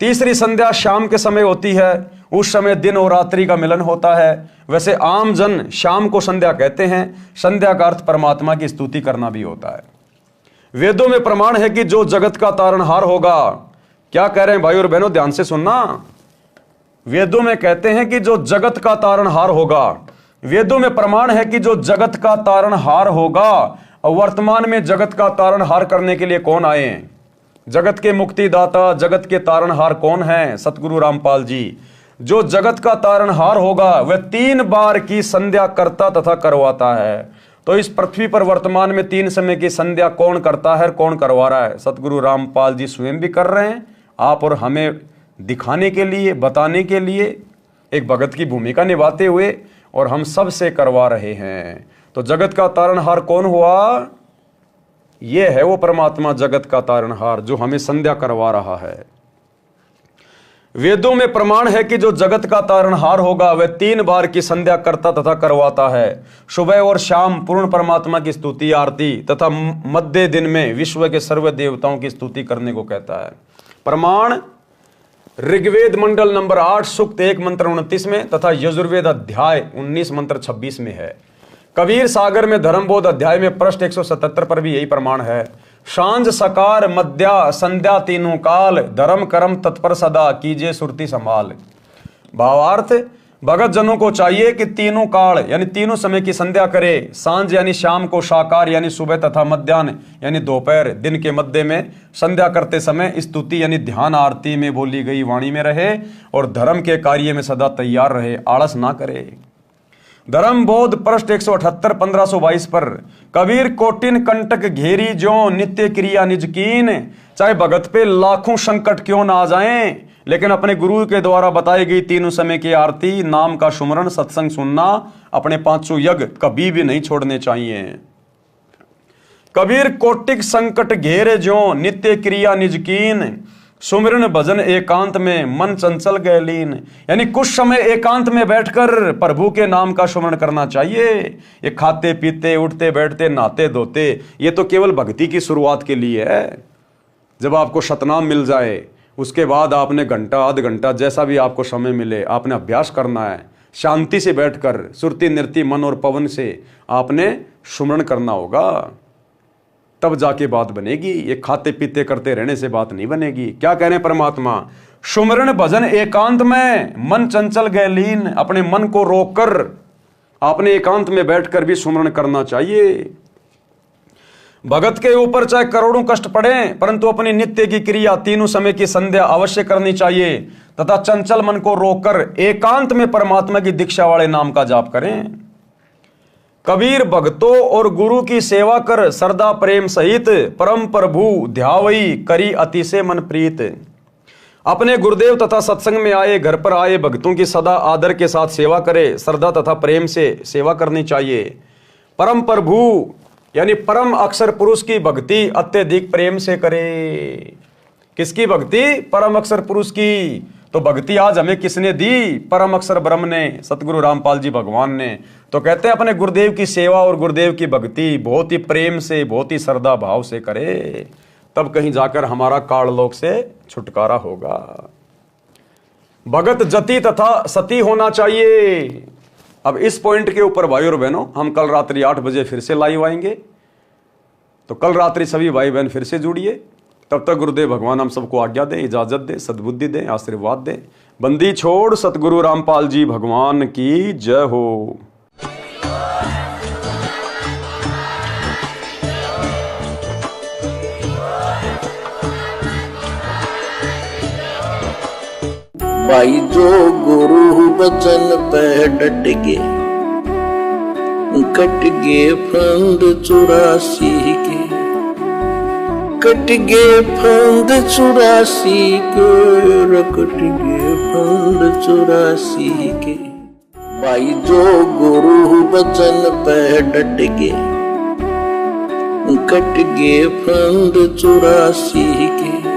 तीसरी संध्या शाम के समय होती है, उस समय दिन और रात्रि का मिलन होता है। वैसे आम जन शाम को संध्या कहते हैं। संध्या का अर्थ परमात्मा की स्तुति करना भी होता है। वेदों में प्रमाण है कि जो जगत का तारणहार होगा, क्या कह रहे हैं भाई और बहनों, ध्यान से सुनना। वेदों में कहते हैं कि जो जगत का तारणहार होगा, वेदों में प्रमाण है कि जो जगत का तारणहार होगा। और वर्तमान में जगत का तारणहार करने के लिए कौन आए हैं? जगत के मुक्तिदाता, जगत के तारणहार कौन है? सतगुरु रामपाल जी। जो जगत का तारणहार होगा वह 3 बार की संध्या करता तथा करवाता है। तो इस पृथ्वी पर वर्तमान में 3 समय की संध्या कौन करता है, कौन करवा रहा है? सतगुरु रामपाल जी स्वयं भी कर रहे हैं, आप और हमें दिखाने के लिए, बताने के लिए एक भगत की भूमिका निभाते हुए, और हम सब से करवा रहे हैं। तो जगत का तारणहार कौन हुआ? ये है वो परमात्मा, जगत का तारणहार, जो हमें संध्या करवा रहा है। वेदों में प्रमाण है कि जो जगत का तारणहार होगा वह 3 बार की संध्या करता तथा करवाता है। सुबह और शाम पूर्ण परमात्मा की स्तुति आरती तथा मध्य दिन में विश्व के सर्व देवताओं की स्तुति करने को कहता है। प्रमाण ऋग्वेद मंडल नंबर 8 सूक्त 1 मंत्र 29 में तथा यजुर्वेद अध्याय 19 मंत्र 26 में है। कबीर सागर में धर्मबोध अध्याय में पृष्ठ 177 पर भी यही प्रमाण है। सांझ सकार मध्या संध्या तीनों काल, धर्म कर्म तत्पर सदा कीजिए सुरती संभाल। भावार्थ, भगत जनों को चाहिए कि तीनों काल यानी तीनों समय की संध्या करे। सांझ यानी शाम को, साकार यानी सुबह तथा मध्याह्न यानी दोपहर, दिन के मध्य में संध्या करते समय स्तुति यानी ध्यान आरती में बोली गई वाणी में रहे और धर्म के कार्य में सदा तैयार रहे, आलस ना करे। धर्म बोध पृष्ठ 178 1522 पर कबीर कोटिन कंटक घेरी जो नित्य क्रिया निज कीन। चाहे भगत पे लाखों संकट क्यों ना आ जाएं, लेकिन अपने गुरु के द्वारा बताई गई तीनों समय की आरती, नाम का सुमरण, सत्संग सुनना, अपने 500 यज्ञ कभी भी नहीं छोड़ने चाहिए। कबीर कोटिक संकट घेरे जो नित्य क्रिया निज कीन, सुमिरन भजन एकांत में मन चंचल गए लीन। यानी कुछ समय एकांत में बैठकर प्रभु के नाम का सुमरण करना चाहिए। ये खाते पीते, उठते बैठते, नहाते धोते, ये तो केवल भक्ति की शुरुआत के लिए है। जब आपको सतनाम मिल जाए उसके बाद आपने घंटा आध घंटा जैसा भी आपको समय मिले आपने अभ्यास करना है। शांति से बैठकर सुरती नृत्य मन और पवन से आपने सुमरण करना होगा, तब जाके बात बनेगी। ये खाते पीते करते रहने से बात नहीं बनेगी। क्या कह रहे हैं परमात्मा? सुमरण भजन एकांत में मन चंचल गए लीन। अपने मन को रोककर आपने एकांत में बैठकर भी सुमरण करना चाहिए। भगत के ऊपर चाहे करोड़ों कष्ट पड़े परंतु अपनी नित्य की क्रिया तीनों समय की संध्या अवश्य करनी चाहिए तथा चंचल मन को रोककर एकांत में परमात्मा की दीक्षा वाले नाम का जाप करें। कबीर भक्तों और गुरु की सेवा कर श्रद्धा प्रेम सहित परम प्रभु ध्यावई करी अतिशय मन प्रीत। अपने गुरुदेव तथा सत्संग में आए, घर पर आए भक्तों की सदा आदर के साथ सेवा करे, श्रद्धा तथा प्रेम से सेवा करनी चाहिए। परम प्रभु यानी परम अक्षर पुरुष की भक्ति अत्यधिक प्रेम से करे। किसकी भक्ति? परम अक्षर पुरुष की। तो भक्ति आज हमें किसने दी? परम अक्षर ब्रह्म ने, सतगुरु रामपाल जी भगवान ने। तो कहते हैं अपने गुरुदेव की सेवा और गुरुदेव की भक्ति बहुत ही प्रेम से, बहुत ही श्रद्धा भाव से करे, तब कहीं जाकर हमारा काललोक से छुटकारा होगा। भगत जति तथा सती होना चाहिए। अब इस पॉइंट के ऊपर भाई और बहनों हम कल रात्रि 8 बजे फिर से लाइव आएंगे, तो कल रात्रि सभी भाई बहन फिर से जुड़िए। तब तक गुरुदेव भगवान हम सबको आज्ञा दें, इजाजत दें, सद्बुद्धि दें, आशीर्वाद दें। बंदी छोड़ सतगुरु रामपाल जी भगवान की जय हो। भाई जो गुरु बचन पे डट गे, कट गे फंद 84 के, कट गे फंद 84 के, कट गे फंद 84 के। भाई जो गुरु बचन पे डट गे, कट गे फंद 84 के।